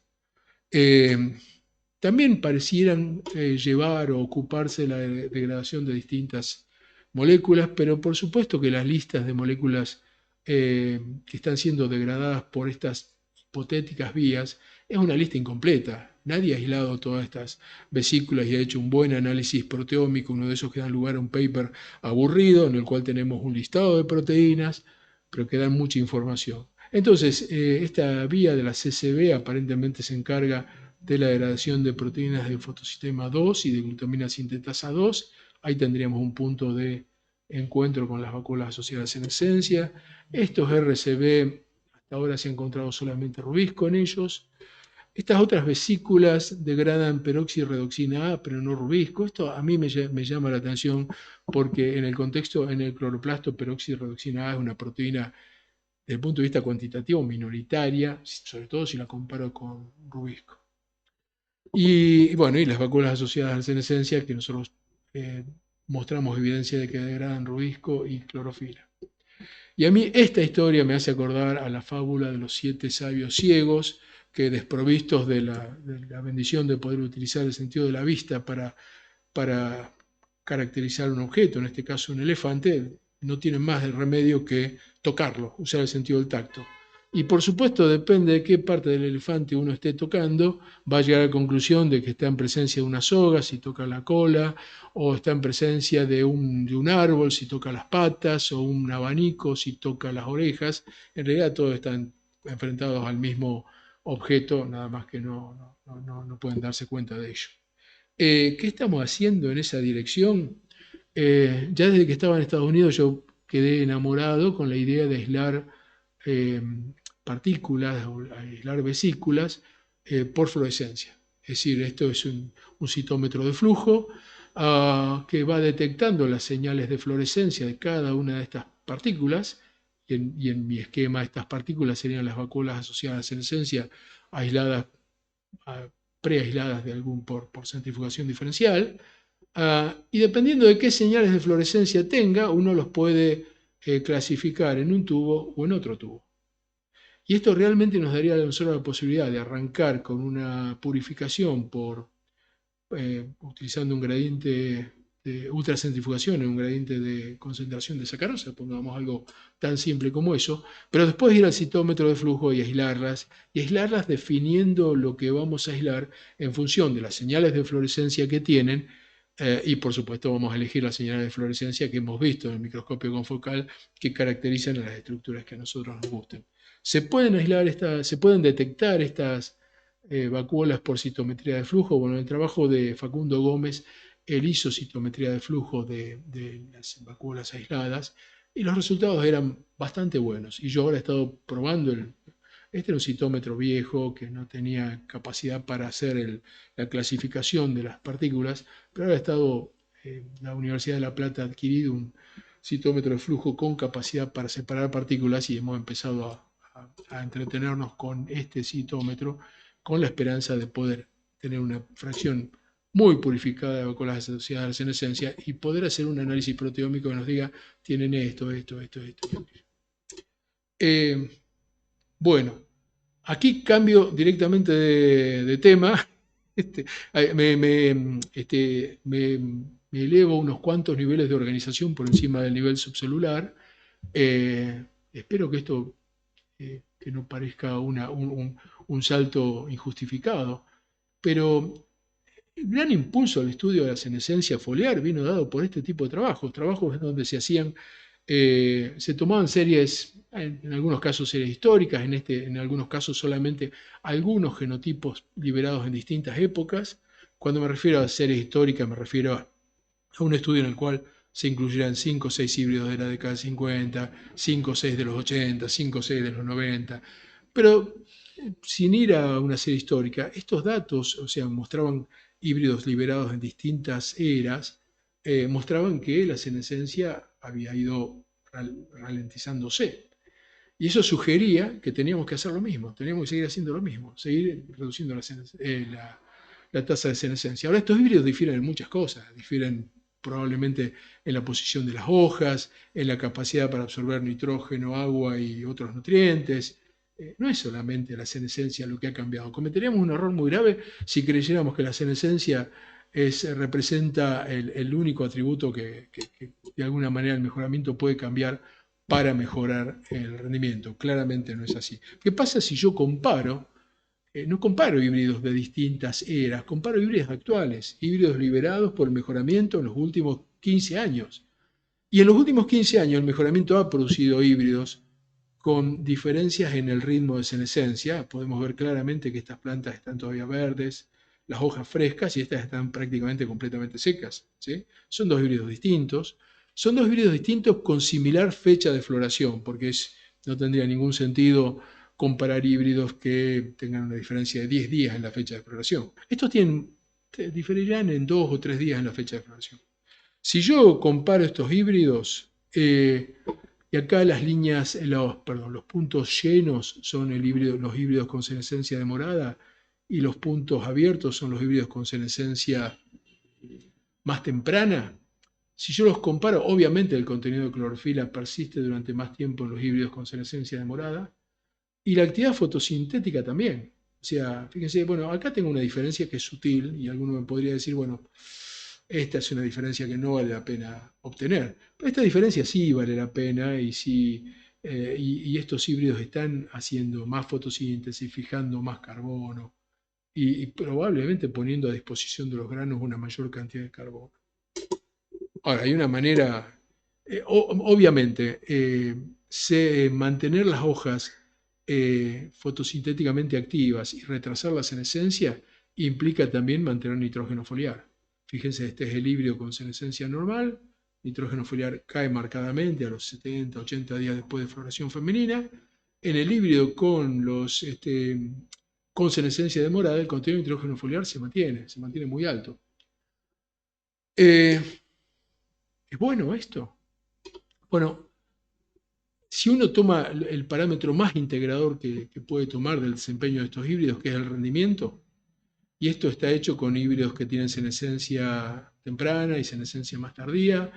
También parecieran llevar o ocuparse de la degradación de distintas moléculas, pero por supuesto que las listas de moléculas que están siendo degradadas por estas hipotéticas vías es una lista incompleta. Nadie ha aislado todas estas vesículas y ha hecho un buen análisis proteómico, uno de esos que dan lugar a un paper aburrido en el cual tenemos un listado de proteínas, pero que dan mucha información. Entonces, esta vía de la CCB aparentemente se encarga de la degradación de proteínas del fotosistema 2 y de glutamina sintetasa 2. Ahí tendríamos un punto de encuentro con las vacuolas asociadas en esencia. Estos RCB, hasta ahora se ha encontrado solamente rubisco en ellos. Estas otras vesículas degradan peroxirredoxina A, pero no rubisco. Esto a mí me llama la atención porque en el contexto, en el cloroplasto, peroxirredoxina A es una proteína desde el punto de vista cuantitativo minoritaria, sobre todo si la comparo con rubisco. Y bueno, y las vacuolas asociadas a la senescencia, que nosotros mostramos evidencia de que degradan rubisco y clorofila. Y a mí esta historia me hace acordar a la fábula de los 7 sabios ciegos, que desprovistos de la bendición de poder utilizar el sentido de la vista para caracterizar un objeto, en este caso un elefante, no tienen más de remedio que tocarlo, usar el sentido del tacto. Y por supuesto, depende de qué parte del elefante uno esté tocando, va a llegar a la conclusión de que está en presencia de una soga si toca la cola, o está en presencia de un árbol si toca las patas, o un abanico si toca las orejas. En realidad todos están enfrentados al mismo objeto, nada más que no pueden darse cuenta de ello. ¿Qué estamos haciendo en esa dirección? Ya desde que estaba en Estados Unidos yo quedé enamorado con la idea de aislar partículas o aislar vesículas por fluorescencia. Es decir, esto es un citómetro de flujo que va detectando las señales de fluorescencia de cada una de estas partículas, y en mi esquema estas partículas serían las vacuolas asociadas a senescencia aisladas, preaisladas por centrifugación diferencial, y dependiendo de qué señales de fluorescencia tenga, uno los puede clasificar en un tubo o en otro tubo. Y esto realmente nos daría a nosotros la posibilidad de arrancar con una purificación utilizando un gradiente de ultracentrifugación en un gradiente de concentración de sacarosa, pongamos algo tan simple como eso, pero después ir al citómetro de flujo y aislarlas definiendo lo que vamos a aislar en función de las señales de fluorescencia que tienen, y por supuesto vamos a elegir las señales de fluorescencia que hemos visto en el microscopio confocal que caracterizan a las estructuras que a nosotros nos gusten. Se pueden se pueden detectar estas vacuolas por citometría de flujo. Bueno, en el trabajo de Facundo Gómez, él hizo citometría de flujo de las vacuolas aisladas y los resultados eran bastante buenos. Y yo ahora he estado probando este era un citómetro viejo que no tenía capacidad para hacer la clasificación de las partículas, pero ahora la Universidad de La Plata ha adquirido un citómetro de flujo con capacidad para separar partículas y hemos empezado a entretenernos con este citómetro con la esperanza de poder tener una fracción muy purificada de vacuolas asociadas a la senescencia y poder hacer un análisis proteómico que nos diga tienen esto. Bueno, aquí cambio directamente de tema. Me elevo unos cuantos niveles de organización por encima del nivel subcelular. Espero que esto que no parezca un salto injustificado, pero el gran impulso al estudio de la senescencia foliar vino dado por este tipo de trabajos donde se tomaban series, en algunos casos series históricas, en algunos casos solamente algunos genotipos liberados en distintas épocas. Cuando me refiero a series históricas me refiero a un estudio en el cual se incluyeran 5 o 6 híbridos de la década de 50, 5 o 6 de los 80, 5 o 6 de los 90, pero sin ir a una serie histórica, estos datos, o sea, mostraban híbridos liberados en distintas eras, mostraban que la senescencia había ido ralentizándose. Y eso sugería que teníamos que hacer lo mismo, teníamos que seguir haciendo lo mismo, seguir reduciendo la tasa de senescencia. Ahora, estos híbridos difieren en muchas cosas, difieren probablemente en la posición de las hojas, en la capacidad para absorber nitrógeno, agua y otros nutrientes. No es solamente la senescencia lo que ha cambiado. Cometeríamos un error muy grave si creyéramos que la senescencia representa el único atributo que de alguna manera el mejoramiento puede cambiar para mejorar el rendimiento. Claramente no es así. ¿Qué pasa si yo comparo? No comparo híbridos de distintas eras, comparo híbridos actuales, híbridos liberados por el mejoramiento en los últimos 15 años. Y en los últimos 15 años el mejoramiento ha producido híbridos con diferencias en el ritmo de senescencia. Podemos ver claramente que estas plantas están todavía verdes, las hojas frescas, y estas están prácticamente completamente secas, ¿sí? Son dos híbridos distintos. Son dos híbridos distintos con similar fecha de floración, porque no tendría ningún sentido comparar híbridos que tengan una diferencia de 10 días en la fecha de floración. Estos diferirán en 2 o 3 días en la fecha de floración. Si yo comparo estos híbridos, y acá las líneas, los puntos llenos son los híbridos con senescencia demorada, y los puntos abiertos son los híbridos con senescencia más temprana. Si yo los comparo, obviamente el contenido de clorofila persiste durante más tiempo en los híbridos con senescencia demorada, y la actividad fotosintética también. O sea, fíjense, bueno, acá tengo una diferencia que es sutil, y alguno me podría decir, bueno, esta es una diferencia que no vale la pena obtener. Pero esta diferencia sí vale la pena, y estos híbridos están haciendo más fotosíntesis, fijando más carbono, y probablemente poniendo a disposición de los granos una mayor cantidad de carbono. Ahora, hay una manera, obviamente, mantener las hojas fotosintéticamente activas y retrasar la senescencia implica también mantener nitrógeno foliar. Fíjense, este es el híbrido con senescencia normal, nitrógeno foliar cae marcadamente a los 70, 80 días después de floración femenina, En el híbrido con senescencia de morada, el contenido de nitrógeno foliar se mantiene muy alto. ¿Es bueno esto? Bueno, si uno toma el parámetro más integrador que puede tomar del desempeño de estos híbridos, que es el rendimiento, y esto está hecho con híbridos que tienen senescencia temprana y senescencia más tardía,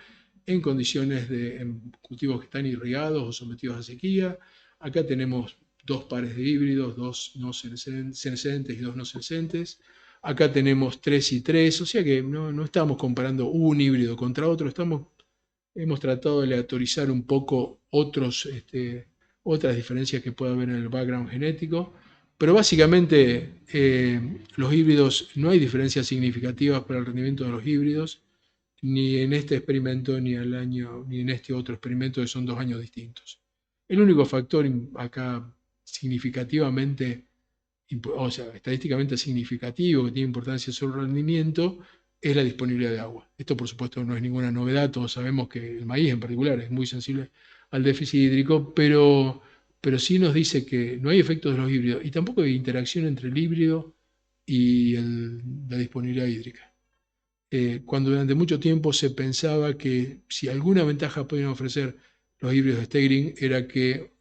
en condiciones en cultivos que están irrigados o sometidos a sequía. Acá tenemos dos pares de híbridos, dos no senescentes y dos no senescentes. Acá tenemos 3 y 3, o sea que no estamos comparando un híbrido contra otro, hemos tratado de aleatorizar un poco otras diferencias que pueda haber en el background genético, pero básicamente los híbridos, no hay diferencias significativas para el rendimiento de los híbridos, ni en este experimento, ni en este otro experimento, que son 2 años distintos. El único factor acá significativamente, o sea, estadísticamente significativo, que tiene importancia sobre el rendimiento, es la disponibilidad de agua. Esto, por supuesto, no es ninguna novedad. Todos sabemos que el maíz en particular es muy sensible al déficit hídrico, pero sí nos dice que no hay efectos de los híbridos y tampoco hay interacción entre el híbrido y la disponibilidad hídrica. Cuando durante mucho tiempo se pensaba que si alguna ventaja podían ofrecer los híbridos de Stegrin era que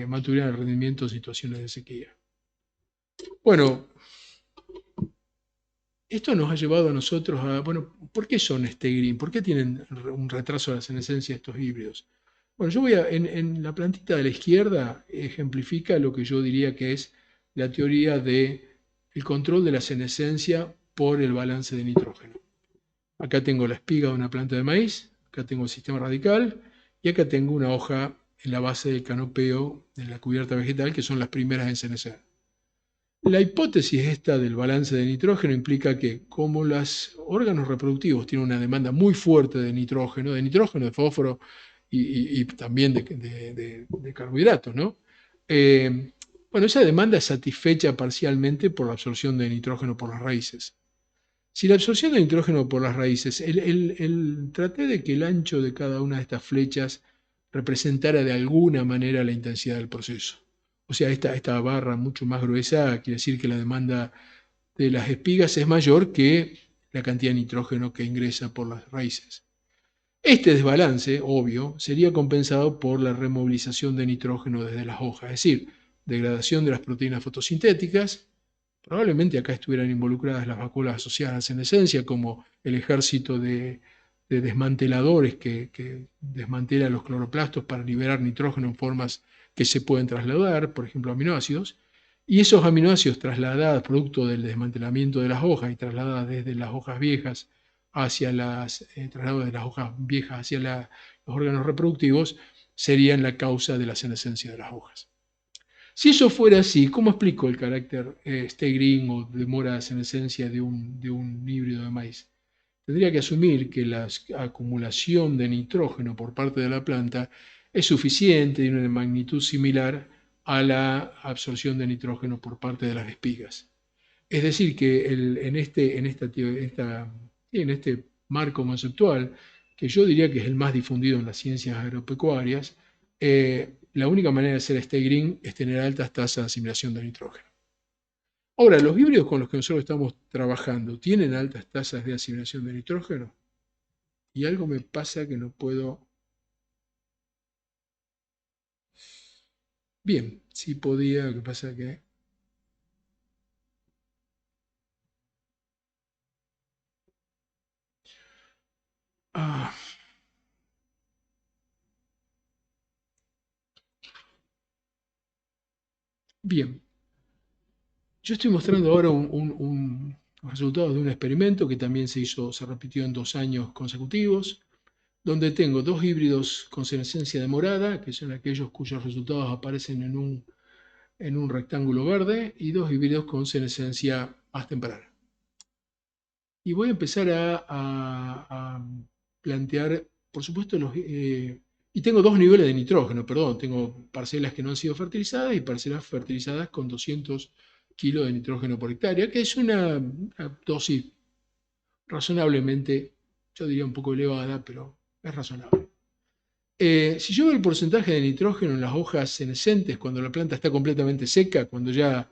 mantuvieran el rendimiento en situaciones de sequía. Bueno, esto nos ha llevado a nosotros a, bueno, ¿por qué son Stegrin? ¿Por qué tienen un retraso de la senescencia de estos híbridos? Bueno, yo en la plantita de la izquierda ejemplifica lo que yo diría que es la teoría del control de la senescencia por el balance de nitrógeno. Acá tengo la espiga de una planta de maíz, acá tengo el sistema radical y acá tengo una hoja en la base del canopeo de la cubierta vegetal, que son las primeras en senecer. La hipótesis esta del balance de nitrógeno implica que como los órganos reproductivos tienen una demanda muy fuerte de nitrógeno, de fósforo y también de carbohidratos, ¿no? Bueno, esa demanda es satisfecha parcialmente por la absorción de nitrógeno por las raíces. Si la absorción de nitrógeno por las raíces, traté de que el ancho de cada una de estas flechas representara de alguna manera la intensidad del proceso. O sea, esta barra mucho más gruesa quiere decir que la demanda de las espigas es mayor que la cantidad de nitrógeno que ingresa por las raíces. Este desbalance, obvio, sería compensado por la removilización de nitrógeno desde las hojas, es decir, degradación de las proteínas fotosintéticas. Probablemente acá estuvieran involucradas las vacuolas asociadas a senescencia, como el ejército de desmanteladores que desmantela los cloroplastos para liberar nitrógeno en formas que se pueden trasladar, por ejemplo, aminoácidos. Y esos aminoácidos trasladados, producto del desmantelamiento de las hojas y trasladadas desde las hojas viejas hacia trasladados de las hojas viejas hacia los órganos reproductivos, serían la causa de la senescencia de las hojas. Si eso fuera así, ¿cómo explico el carácter Stegrin o demora de senescencia de un híbrido de maíz? Tendría que asumir que la acumulación de nitrógeno por parte de la planta es suficiente, de una magnitud similar a la absorción de nitrógeno por parte de las espigas. Es decir, que en este marco conceptual, que yo diría que es el más difundido en las ciencias agropecuarias, la única manera de hacer Stegrin es tener altas tasas de asimilación de nitrógeno. Ahora, los híbridos con los que nosotros estamos trabajando, ¿tienen altas tasas de asimilación de nitrógeno? Y algo me pasa que no puedo... Bien, sí podía, lo que pasa que... Bien, yo estoy mostrando ahora un resultado de un experimento que también se repitió en 2 años consecutivos, donde tengo 2 híbridos con senescencia de morada, que son aquellos cuyos resultados aparecen en un rectángulo verde, y 2 híbridos con senescencia más temprana. Y voy a empezar a plantear, por supuesto, y tengo 2 niveles de nitrógeno, perdón, tengo parcelas que no han sido fertilizadas y parcelas fertilizadas con 200 kilos de nitrógeno por hectárea, que es una dosis razonablemente, yo diría un poco elevada, pero es razonable. Si yo veo el porcentaje de nitrógeno en las hojas senescentes cuando la planta está completamente seca, cuando ya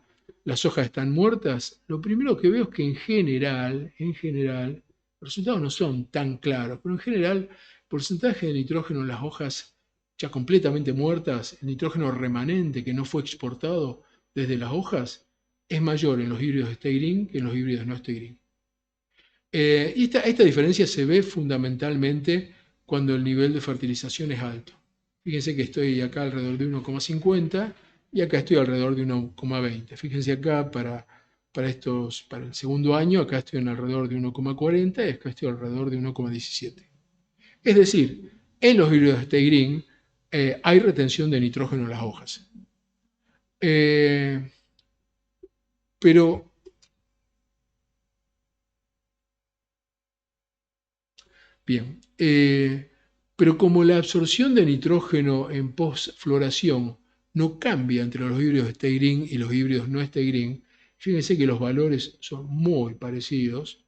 las hojas están muertas, lo primero que veo es que en general, los resultados no son tan claros, pero en general el porcentaje de nitrógeno en las hojas ya completamente muertas, el nitrógeno remanente que no fue exportado desde las hojas, es mayor en los híbridos Stay Green que en los híbridos no Stay Green. Y esta diferencia se ve fundamentalmente cuando el nivel de fertilización es alto. Fíjense que estoy acá alrededor de 1,50 y acá estoy alrededor de 1,20. Fíjense acá para el segundo año, acá estoy en alrededor de 1,40 y acá estoy alrededor de 1,17. Es decir, en los híbridos Stay Green hay retención de nitrógeno en las hojas. Pero bien, pero como la absorción de nitrógeno en postfloración no cambia entre los híbridos Stay Green y los híbridos no Stay Green, fíjense que los valores son muy parecidos.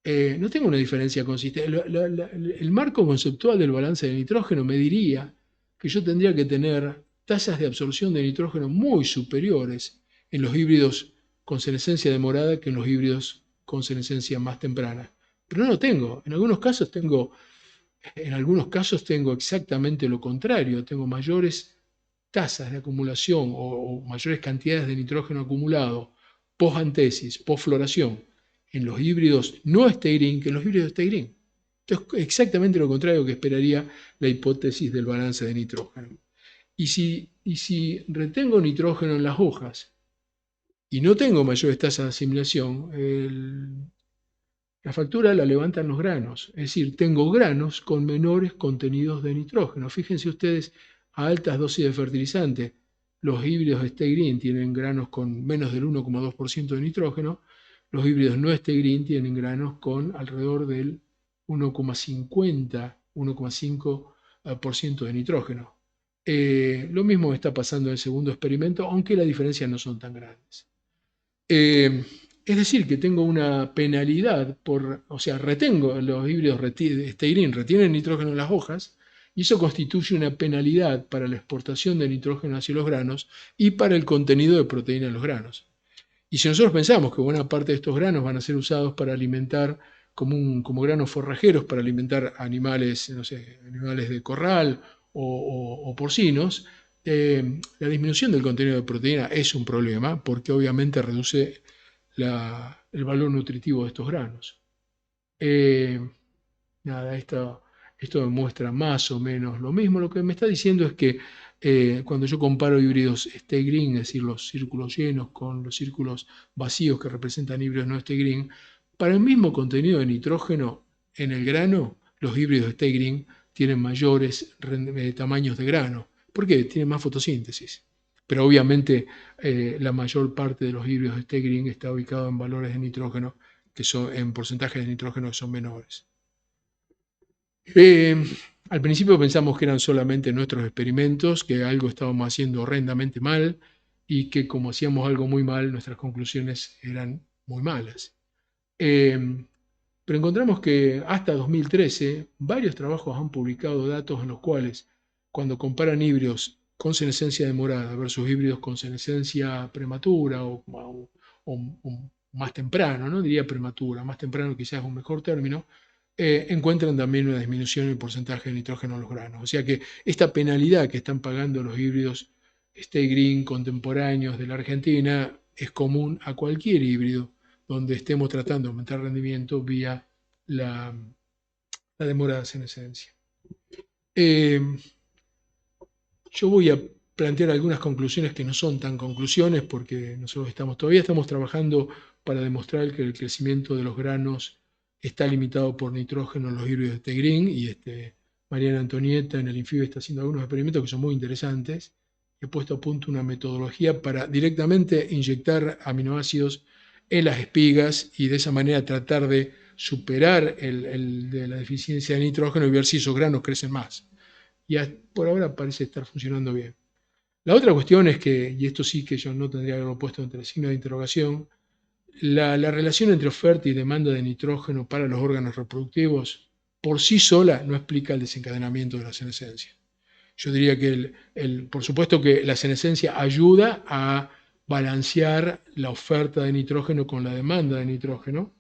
No tengo una diferencia consistente. El marco conceptual del balance de nitrógeno me diría que yo tendría que tener tasas de absorción de nitrógeno muy superiores en los híbridos con senescencia demorada que en los híbridos con senescencia más temprana. Pero no lo tengo. En algunos casos tengo exactamente lo contrario. Tengo mayores tasas de acumulación o mayores cantidades de nitrógeno acumulado post-antesis, post-floración, en los híbridos no Stay Green que en los híbridos Stay Green. Entonces, exactamente lo contrario que esperaría la hipótesis del balance de nitrógeno. Y si retengo nitrógeno en las hojas y no tengo mayores tasas de asimilación, la factura la levantan los granos. Es decir, tengo granos con menores contenidos de nitrógeno. Fíjense ustedes, a altas dosis de fertilizante, los híbridos Stay Green tienen granos con menos del 1,2% de nitrógeno. Los híbridos no Stay Green tienen granos con alrededor del 1,50, 1,5% de nitrógeno. Lo mismo está pasando en el segundo experimento, aunque las diferencias no son tan grandes. Es decir, que tengo una penalidad retengo los híbridos Stay Green, retienen nitrógeno en las hojas, y eso constituye una penalidad para la exportación de nitrógeno hacia los granos y para el contenido de proteína en los granos. Y si nosotros pensamos que buena parte de estos granos van a ser usados para alimentar como granos forrajeros, para alimentar animales, no sé, animales de corral o porcinos, la disminución del contenido de proteína es un problema porque obviamente reduce el valor nutritivo de estos granos. Esto demuestra más o menos lo mismo. Lo que me está diciendo es que cuando yo comparo híbridos Stay Green, es decir, los círculos llenos con los círculos vacíos que representan híbridos no Stay Green, para el mismo contenido de nitrógeno en el grano, los híbridos Stay Green tienen mayores tamaños de grano. ¿Por qué? Tienen más fotosíntesis. Pero obviamente la mayor parte de los híbridos Stay Green está ubicado en valores de nitrógeno que son en porcentajes de nitrógeno que son menores. Al principio pensamos que eran solamente nuestros experimentos, que algo estábamos haciendo horrendamente mal y que como hacíamos algo muy mal, nuestras conclusiones eran muy malas. Pero encontramos que hasta 2013 varios trabajos han publicado datos en los cuales cuando comparan híbridos con senescencia demorada versus híbridos con senescencia prematura o más temprano, no diría prematura, más temprano quizás es un mejor término, encuentran también una disminución en el porcentaje de nitrógeno en los granos. O sea que esta penalidad que están pagando los híbridos Stay Green contemporáneos de la Argentina es común a cualquier híbrido donde estemos tratando de aumentar el rendimiento vía la demorada senescencia. Yo voy a plantear algunas conclusiones que no son tan conclusiones porque nosotros todavía estamos trabajando para demostrar que el crecimiento de los granos está limitado por nitrógeno en los híbridos de Stay Green y Mariana Antonieta en el INFIBE está haciendo algunos experimentos que son muy interesantes. He puesto a punto una metodología para directamente inyectar aminoácidos en las espigas y de esa manera tratar de superar la deficiencia de nitrógeno y ver si esos granos crecen más. Y por ahora parece estar funcionando bien. La otra cuestión es que, y esto sí que yo no tendría que haberlo puesto entre signos de interrogación, la relación entre oferta y demanda de nitrógeno para los órganos reproductivos por sí sola no explica el desencadenamiento de la senescencia. Yo diría que, por supuesto que la senescencia ayuda a balancear la oferta de nitrógeno con la demanda de nitrógeno,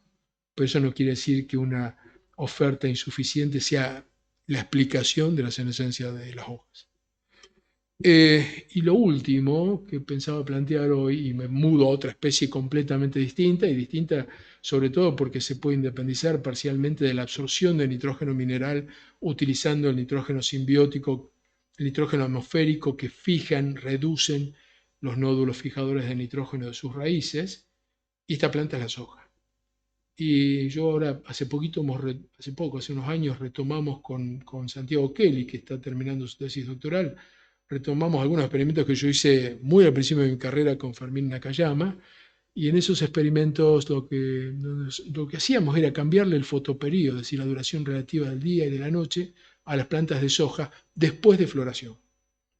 pero eso no quiere decir que una oferta insuficiente sea la explicación de la senescencia de las hojas. Y lo último que pensaba plantear hoy, y me mudo a otra especie completamente distinta, y distinta sobre todo porque se puede independizar parcialmente de la absorción de nitrógeno mineral utilizando el nitrógeno simbiótico, el nitrógeno atmosférico, que fijan, reducen los nódulos fijadores de nitrógeno de sus raíces, y esta planta es la soja. Y yo ahora, hace unos años, retomamos con Santiago Kelly, que está terminando su tesis doctoral, retomamos algunos experimentos que yo hice muy al principio de mi carrera con Fermín Nakayama, y en esos experimentos lo que hacíamos era cambiarle el fotoperíodo, es decir, la duración relativa del día y de la noche, a las plantas de soja después de floración.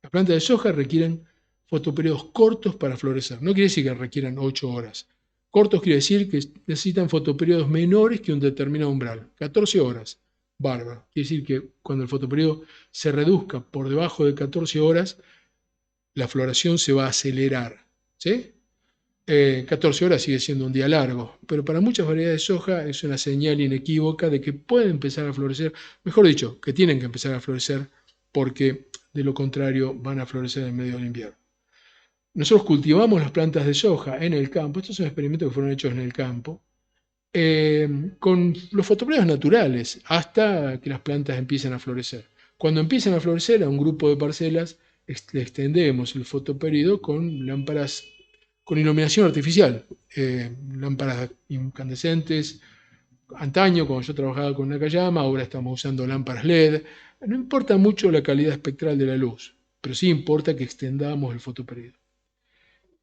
Las plantas de soja requieren fotoperiodos cortos para florecer. No quiere decir que requieran 8 horas. Cortos quiere decir que necesitan fotoperiodos menores que un determinado umbral. 14 horas. Bárbaro. Quiere decir que cuando el fotoperiodo se reduzca por debajo de 14 horas, la floración se va a acelerar. ¿Sí? 14 horas sigue siendo un día largo, pero para muchas variedades de soja es una señal inequívoca de que pueden empezar a florecer, mejor dicho, que tienen que empezar a florecer, porque de lo contrario van a florecer en medio del invierno. Nosotros cultivamos las plantas de soja en el campo, estos son experimentos que fueron hechos en el campo, con los fotoperiodos naturales, hasta que las plantas empiecen a florecer. Cuando empiezan a florecer, a un grupo de parcelas le extendemos el fotoperiodo con lámparas con iluminación artificial, lámparas incandescentes. Antaño, cuando yo trabajaba con Nakayama, ahora estamos usando lámparas LED. No importa mucho la calidad espectral de la luz, pero sí importa que extendamos el fotoperiodo.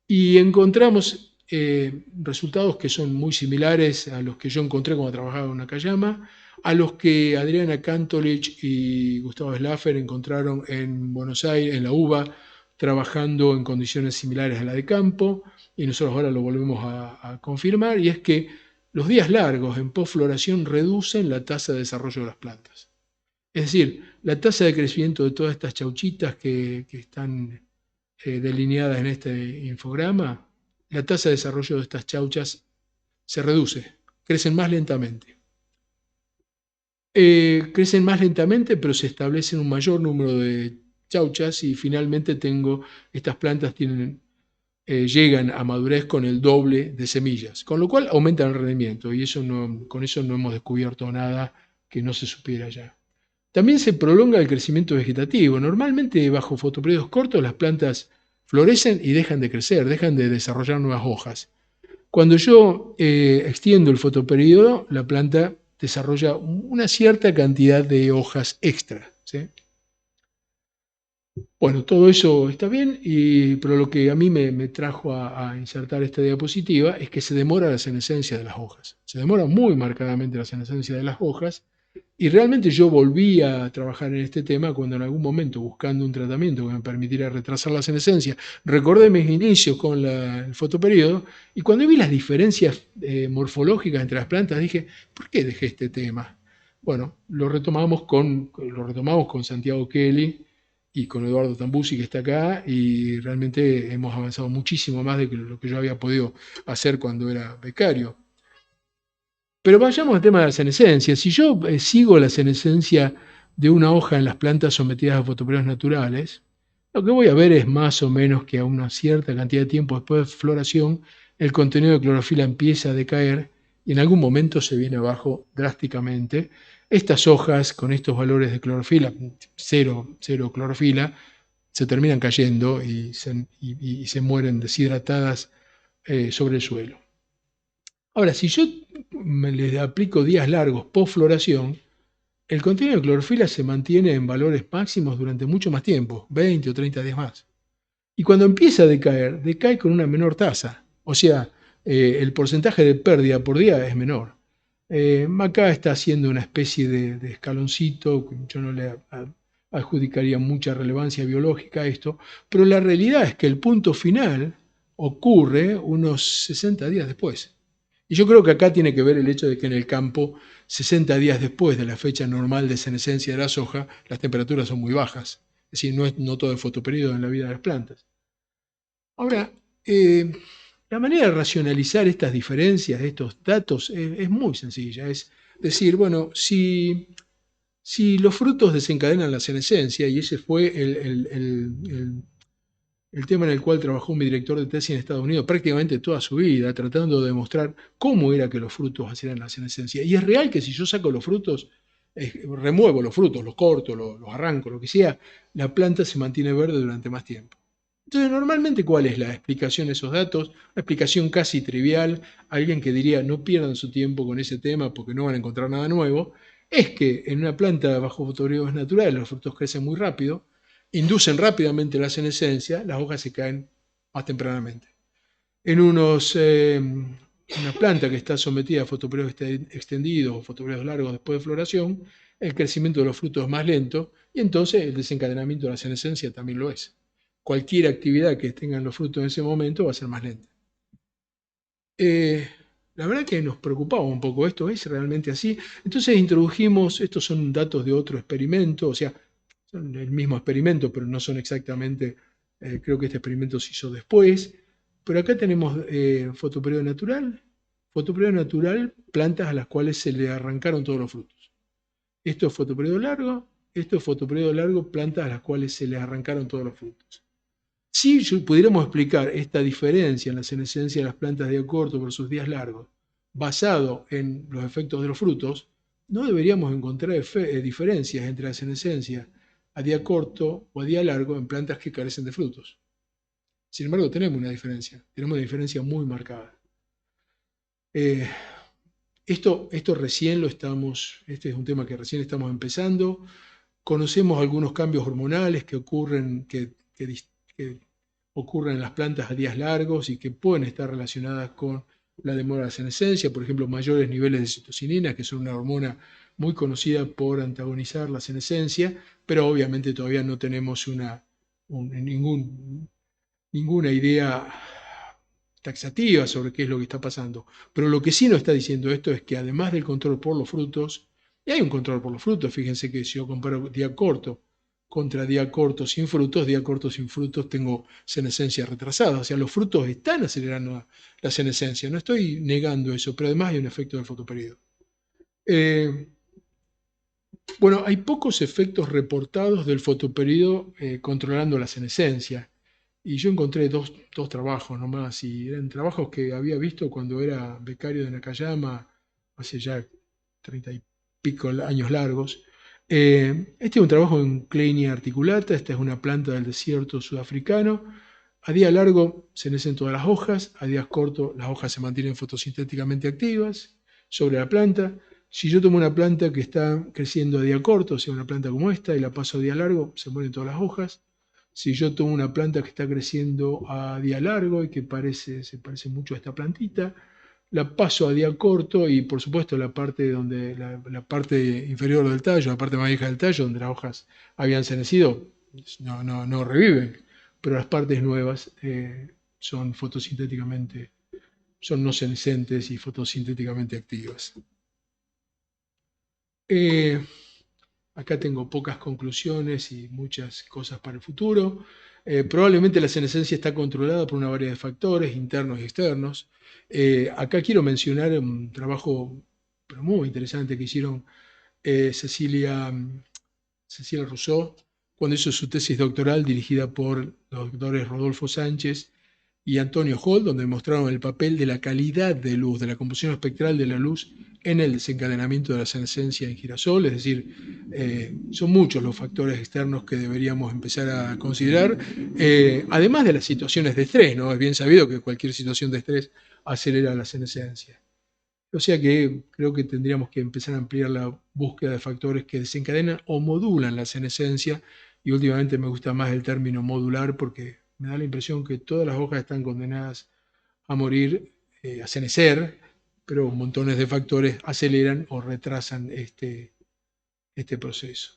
Y encontramos resultados que son muy similares a los que yo encontré cuando trabajaba con Nakayama, a los que Adriana Kantolich y Gustavo Slaffer encontraron en Buenos Aires, en la UBA, trabajando en condiciones similares a la de campo, y nosotros ahora lo volvemos a confirmar, y es que los días largos en posfloración reducen la tasa de desarrollo de las plantas. Es decir, la tasa de crecimiento de todas estas chauchitas que están delineadas en este infograma, la tasa de desarrollo de estas chauchas se reduce, crecen más lentamente. Crecen más lentamente, pero se establece un mayor número de chauchas y finalmente estas plantas llegan a madurez con el doble de semillas, con lo cual aumentan el rendimiento y con eso no hemos descubierto nada que no se supiera ya. También se prolonga el crecimiento vegetativo. Normalmente bajo fotoperiodos cortos las plantas florecen y dejan de crecer, dejan de desarrollar nuevas hojas. Cuando yo extiendo el fotoperiodo, la planta desarrolla una cierta cantidad de hojas extra, ¿sí? Bueno, todo eso está bien, pero lo que a mí me trajo a insertar esta diapositiva es que se demora la senescencia de las hojas. Se demora muy marcadamente la senescencia de las hojas, y realmente yo volví a trabajar en este tema cuando en algún momento, buscando un tratamiento que me permitiera retrasar la senescencia, recordé mis inicios con el fotoperiodo, y cuando vi las diferencias morfológicas entre las plantas dije, ¿por qué dejé este tema? Bueno, lo retomamos con Santiago Kelly y con Eduardo Tambusi, que está acá, y realmente hemos avanzado muchísimo más de lo que yo había podido hacer cuando era becario. Pero vayamos al tema de la senescencia. Si yo sigo la senescencia de una hoja en las plantas sometidas a fotoperiodos naturales, lo que voy a ver es más o menos que a una cierta cantidad de tiempo después de floración, el contenido de clorofila empieza a decaer y en algún momento se viene abajo drásticamente. Estas hojas con estos valores de clorofila, cero clorofila, se terminan cayendo y se mueren deshidratadas sobre el suelo. Ahora, si yo les aplico días largos post-floración, el contenido de clorofila se mantiene en valores máximos durante mucho más tiempo, 20 o 30 días más. Y cuando empieza a decaer, decae con una menor tasa. O sea, el porcentaje de pérdida por día es menor. Acá está haciendo una especie de escaloncito, yo no le adjudicaría mucha relevancia biológica a esto, pero la realidad es que el punto final ocurre unos 60 días después. Y yo creo que acá tiene que ver el hecho de que en el campo, 60 días después de la fecha normal de senescencia de la soja, las temperaturas son muy bajas. Es decir, no todo el fotoperiodo en la vida de las plantas. Ahora, la manera de racionalizar estas diferencias, estos datos, es muy sencilla. Es decir, bueno, si los frutos desencadenan la senescencia, y ese fue el tema en el cual trabajó mi director de tesis en Estados Unidos prácticamente toda su vida, tratando de demostrar cómo era que los frutos hacían la senescencia. Y es real que si yo saco los frutos, remuevo los frutos, los corto, los arranco, lo que sea, la planta se mantiene verde durante más tiempo. Entonces, normalmente, ¿cuál es la explicación de esos datos? Una explicación casi trivial, alguien que diría no pierdan su tiempo con ese tema porque no van a encontrar nada nuevo, es que en una planta bajo fotoperiodos naturales los frutos crecen muy rápido, inducen rápidamente la senescencia, las hojas se caen más tempranamente. En una planta que está sometida a fotoperiodos extendidos o fotoperiodos largos después de floración, el crecimiento de los frutos es más lento y entonces el desencadenamiento de la senescencia también lo es. Cualquier actividad que tengan los frutos en ese momento va a ser más lenta. La verdad que nos preocupaba un poco esto, ¿es realmente así? Entonces introdujimos, estos son datos de otro experimento, o sea, son el mismo experimento, pero no son exactamente, creo que este experimento se hizo después, pero acá tenemos fotoperiodo natural, plantas a las cuales se le arrancaron todos los frutos. Esto es fotoperiodo largo, plantas a las cuales se le arrancaron todos los frutos. Si pudiéramos explicar esta diferencia en la senescencia de las plantas día corto versus días largos, basado en los efectos de los frutos, no deberíamos encontrar diferencias entre la senescencia a día corto o a día largo en plantas que carecen de frutos. Sin embargo, tenemos una diferencia muy marcada. Esto recién este es un tema que recién estamos empezando. Conocemos algunos cambios hormonales que ocurren en las plantas a días largos y que pueden estar relacionadas con la demora de la senescencia, por ejemplo, mayores niveles de citocinina, que son una hormona muy conocida por antagonizar la senescencia, pero obviamente todavía no tenemos ninguna idea taxativa sobre qué es lo que está pasando. Pero lo que sí nos está diciendo esto es que además del control por los frutos, y hay un control por los frutos, fíjense que si yo comparo día corto contra día corto sin frutos, tengo senescencia retrasada. O sea, los frutos están acelerando la senescencia. No estoy negando eso, pero además hay un efecto del fotoperiodo. Bueno, hay pocos efectos reportados del fotoperiodo controlando la senescencia. Y yo encontré dos trabajos nomás, y eran trabajos que había visto cuando era becario de Nakayama, hace ya 30 y pico años largos. Este es un trabajo en Kleinia articulata, esta es una planta del desierto sudafricano. A día largo se necesitan todas las hojas, a días cortos las hojas se mantienen fotosintéticamente activas sobre la planta. Si yo tomo una planta que está creciendo a día corto, o sea, una planta como esta, y la paso a día largo, se mueren todas las hojas. Si yo tomo una planta que está creciendo a día largo y que se parece mucho a esta plantita, la paso a día corto y por supuesto la parte inferior del tallo, la parte más vieja del tallo, donde las hojas habían cenecido, no reviven, pero las partes nuevas son no senescentes y fotosintéticamente activas. Acá tengo pocas conclusiones y muchas cosas para el futuro. Probablemente la senescencia está controlada por una variedad de factores internos y externos. Acá quiero mencionar un trabajo pero muy interesante que hicieron Cecilia Rousseau cuando hizo su tesis doctoral dirigida por los doctores Rodolfo Sánchez y Antonio Hall, donde demostraron el papel de la calidad de luz, de la composición espectral de la luz en el desencadenamiento de la senescencia en girasol. Es decir, son muchos los factores externos que deberíamos empezar a considerar, además de las situaciones de estrés, ¿no? Es bien sabido que cualquier situación de estrés acelera la senescencia. O sea que creo que tendríamos que empezar a ampliar la búsqueda de factores que desencadenan o modulan la senescencia, y últimamente me gusta más el término modular porque me da la impresión que todas las hojas están condenadas a morir, a senecer, pero montones de factores aceleran o retrasan este proceso.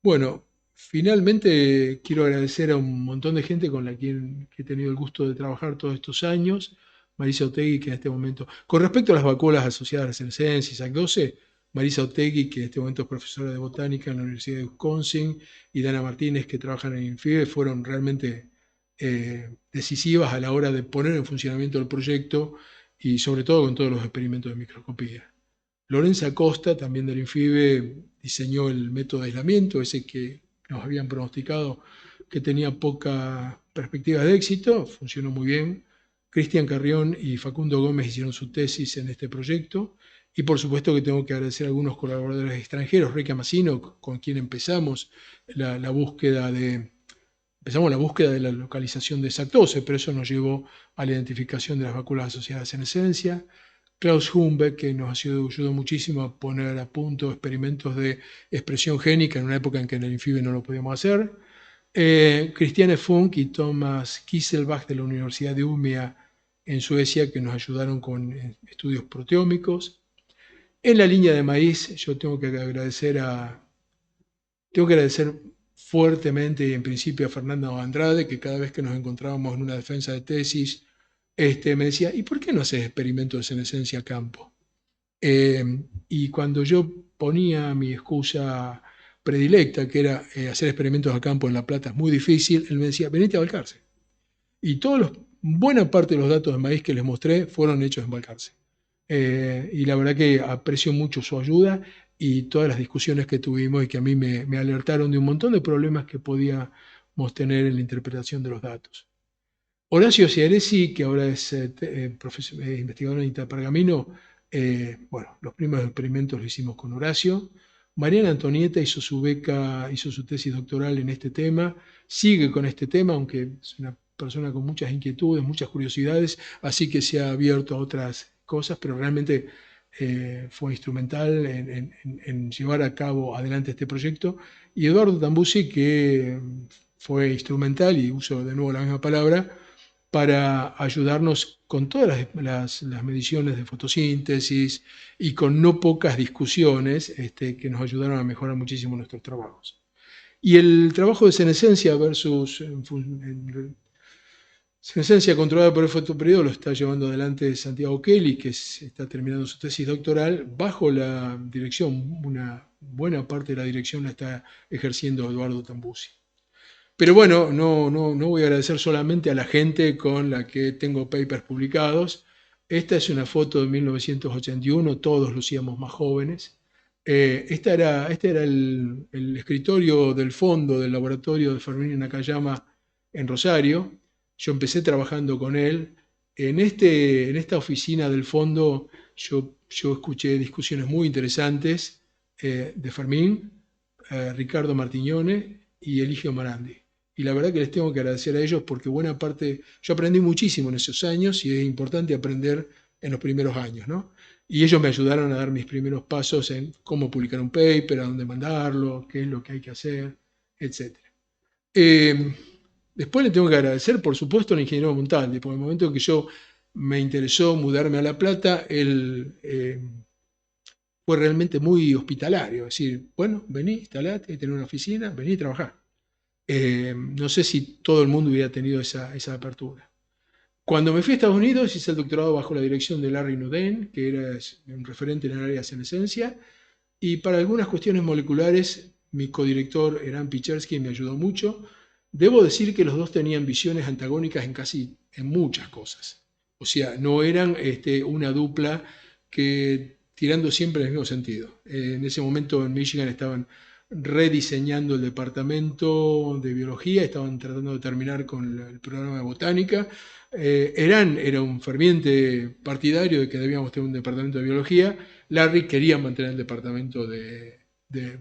Bueno, finalmente quiero agradecer a un montón de gente con la que he tenido el gusto de trabajar todos estos años. Marisa Otegui, que en este momento, con respecto a las vacuolas asociadas a la senescencia, ISAC12, Marisa Otegui, que en este momento es profesora de botánica en la Universidad de Wisconsin, y Dana Martínez, que trabajan en INFIBE, fueron realmente decisivas a la hora de poner en funcionamiento el proyecto y sobre todo con todos los experimentos de microscopía. Lorenza Costa, también del INFIBE, diseñó el método de aislamiento, ese que nos habían pronosticado que tenía poca perspectiva de éxito, funcionó muy bien. Cristian Carrión y Facundo Gómez hicieron su tesis en este proyecto. Y por supuesto que tengo que agradecer a algunos colaboradores extranjeros, Rica Massino, con quien empezamos la búsqueda de la localización de Sactose, pero eso nos llevó a la identificación de las vacuolas asociadas en esencia. Klaus Humbeck, que nos ayudó muchísimo a poner a punto experimentos de expresión génica en una época en que en el INFIBE no lo podíamos hacer. Christiane Funk y Thomas Kieselbach de la Universidad de Umeå en Suecia, que nos ayudaron con estudios proteómicos. En la línea de maíz, yo tengo que agradecer fuertemente y en principio a Fernando Andrade, que cada vez que nos encontrábamos en una defensa de tesis, me decía, ¿y por qué no haces experimentos en esencia a campo? Y cuando yo ponía mi excusa predilecta, que era hacer experimentos a campo en La Plata es muy difícil, él me decía, venite a Balcarce. Y buena parte de los datos de maíz que les mostré fueron hechos en Balcarce. Y la verdad que aprecio mucho su ayuda y todas las discusiones que tuvimos y que a mí me alertaron de un montón de problemas que podíamos tener en la interpretación de los datos. Horacio Ciaresi, que ahora es investigador en Itapergamino, bueno, los primeros experimentos los hicimos con Horacio. Mariana Antonieta hizo su tesis doctoral en este tema, sigue con este tema, aunque es una persona con muchas inquietudes, muchas curiosidades, así que se ha abierto a otras cosas, pero realmente fue instrumental en llevar a cabo adelante este proyecto. Y Eduardo Tambusi, que fue instrumental, y uso de nuevo la misma palabra, para ayudarnos con todas las mediciones de fotosíntesis y con no pocas discusiones que nos ayudaron a mejorar muchísimo nuestros trabajos. Y el trabajo de senescencia versus senescencia controlada por el fotoperiodo lo está llevando adelante Santiago Kelly, que está terminando su tesis doctoral, bajo la dirección, una buena parte de la dirección la está ejerciendo Eduardo Tambusi. Pero bueno, no voy a agradecer solamente a la gente con la que tengo papers publicados. Esta es una foto de 1981, todos lucíamos más jóvenes. Este era el escritorio del fondo del laboratorio de Fermín Nakayama en Rosario. Yo empecé trabajando con él. En esta oficina del fondo yo escuché discusiones muy interesantes de Fermín, Ricardo Martignone y Eligio Marandi. Y la verdad que les tengo que agradecer a ellos porque buena parte, yo aprendí muchísimo en esos años y es importante aprender en los primeros años, ¿no? Y ellos me ayudaron a dar mis primeros pasos en cómo publicar un paper, a dónde mandarlo, qué es lo que hay que hacer, etc. Después le tengo que agradecer, por supuesto, al ingeniero Montaldi, porque en el momento que yo me interesó mudarme a La Plata, él fue realmente muy hospitalario, es decir, bueno, vení, instalate, tenés una oficina, vení a trabajar. No sé si todo el mundo hubiera tenido esa apertura. Cuando me fui a Estados Unidos hice el doctorado bajo la dirección de Larry Nuden, que era un referente en el área de senescencia, y para algunas cuestiones moleculares mi codirector Eran Pichersky me ayudó mucho. Debo decir que los dos tenían visiones antagónicas en muchas cosas. O sea, no eran una dupla que tirando siempre en el mismo sentido. En ese momento en Michigan estaban rediseñando el departamento de biología, estaban tratando de terminar con el programa de botánica. Eran era un ferviente partidario de que debíamos tener un departamento de biología. Larry quería mantener el departamento de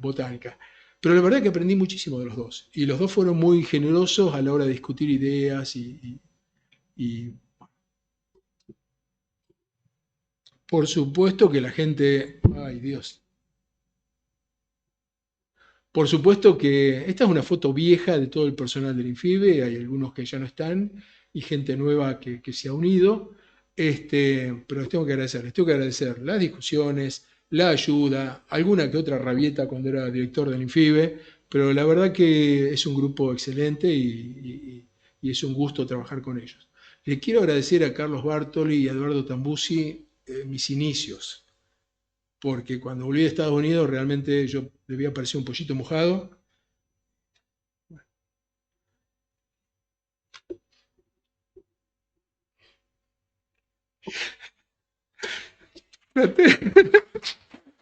botánica. Pero la verdad es que aprendí muchísimo de los dos. Y los dos fueron muy generosos a la hora de discutir ideas y por supuesto que la gente... ¡Ay, Dios! Por supuesto que esta es una foto vieja de todo el personal del INFIBE, hay algunos que ya no están y gente nueva que se ha unido, pero les tengo que agradecer las discusiones, la ayuda, alguna que otra rabieta cuando era director del INFIBE, pero la verdad que es un grupo excelente y es un gusto trabajar con ellos. Le quiero agradecer a Carlos Bartoli y a Eduardo Tambusi mis inicios. porque cuando volví a Estados Unidos realmente yo debía parecer un pollito mojado.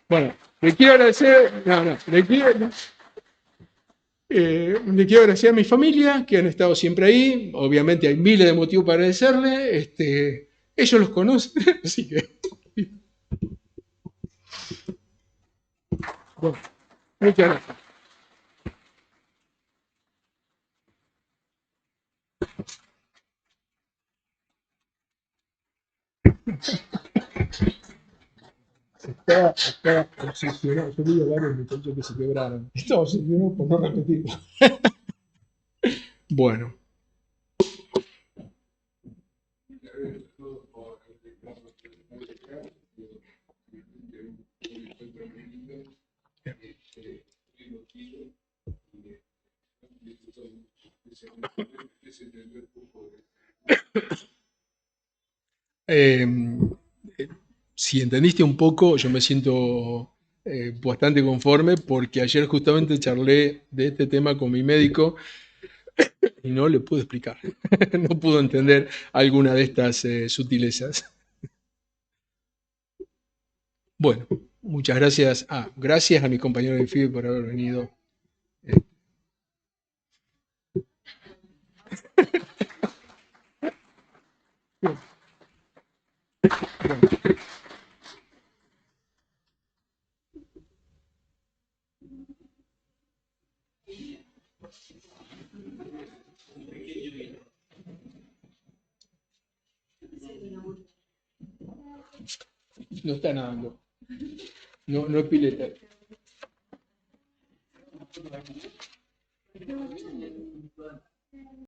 Bueno, le quiero agradecer, le quiero agradecer a mi familia que han estado siempre ahí. Obviamente hay miles de motivos para agradecerle. Ellos los conocen, así que. Bueno, muchas gracias. Estaba obsesionado. Yo vi varios muchachos que se quebraron. Estaba obsesionado por no repetirlo. Bueno. Eh, si entendiste un poco, yo me siento bastante conforme porque ayer justamente charlé de este tema con mi médico y no le pude explicar. No pudo entender alguna de estas sutilezas. Bueno, muchas gracias. Gracias a mi compañero de FIBE por haber venido. No está nadando. No, no es pileta.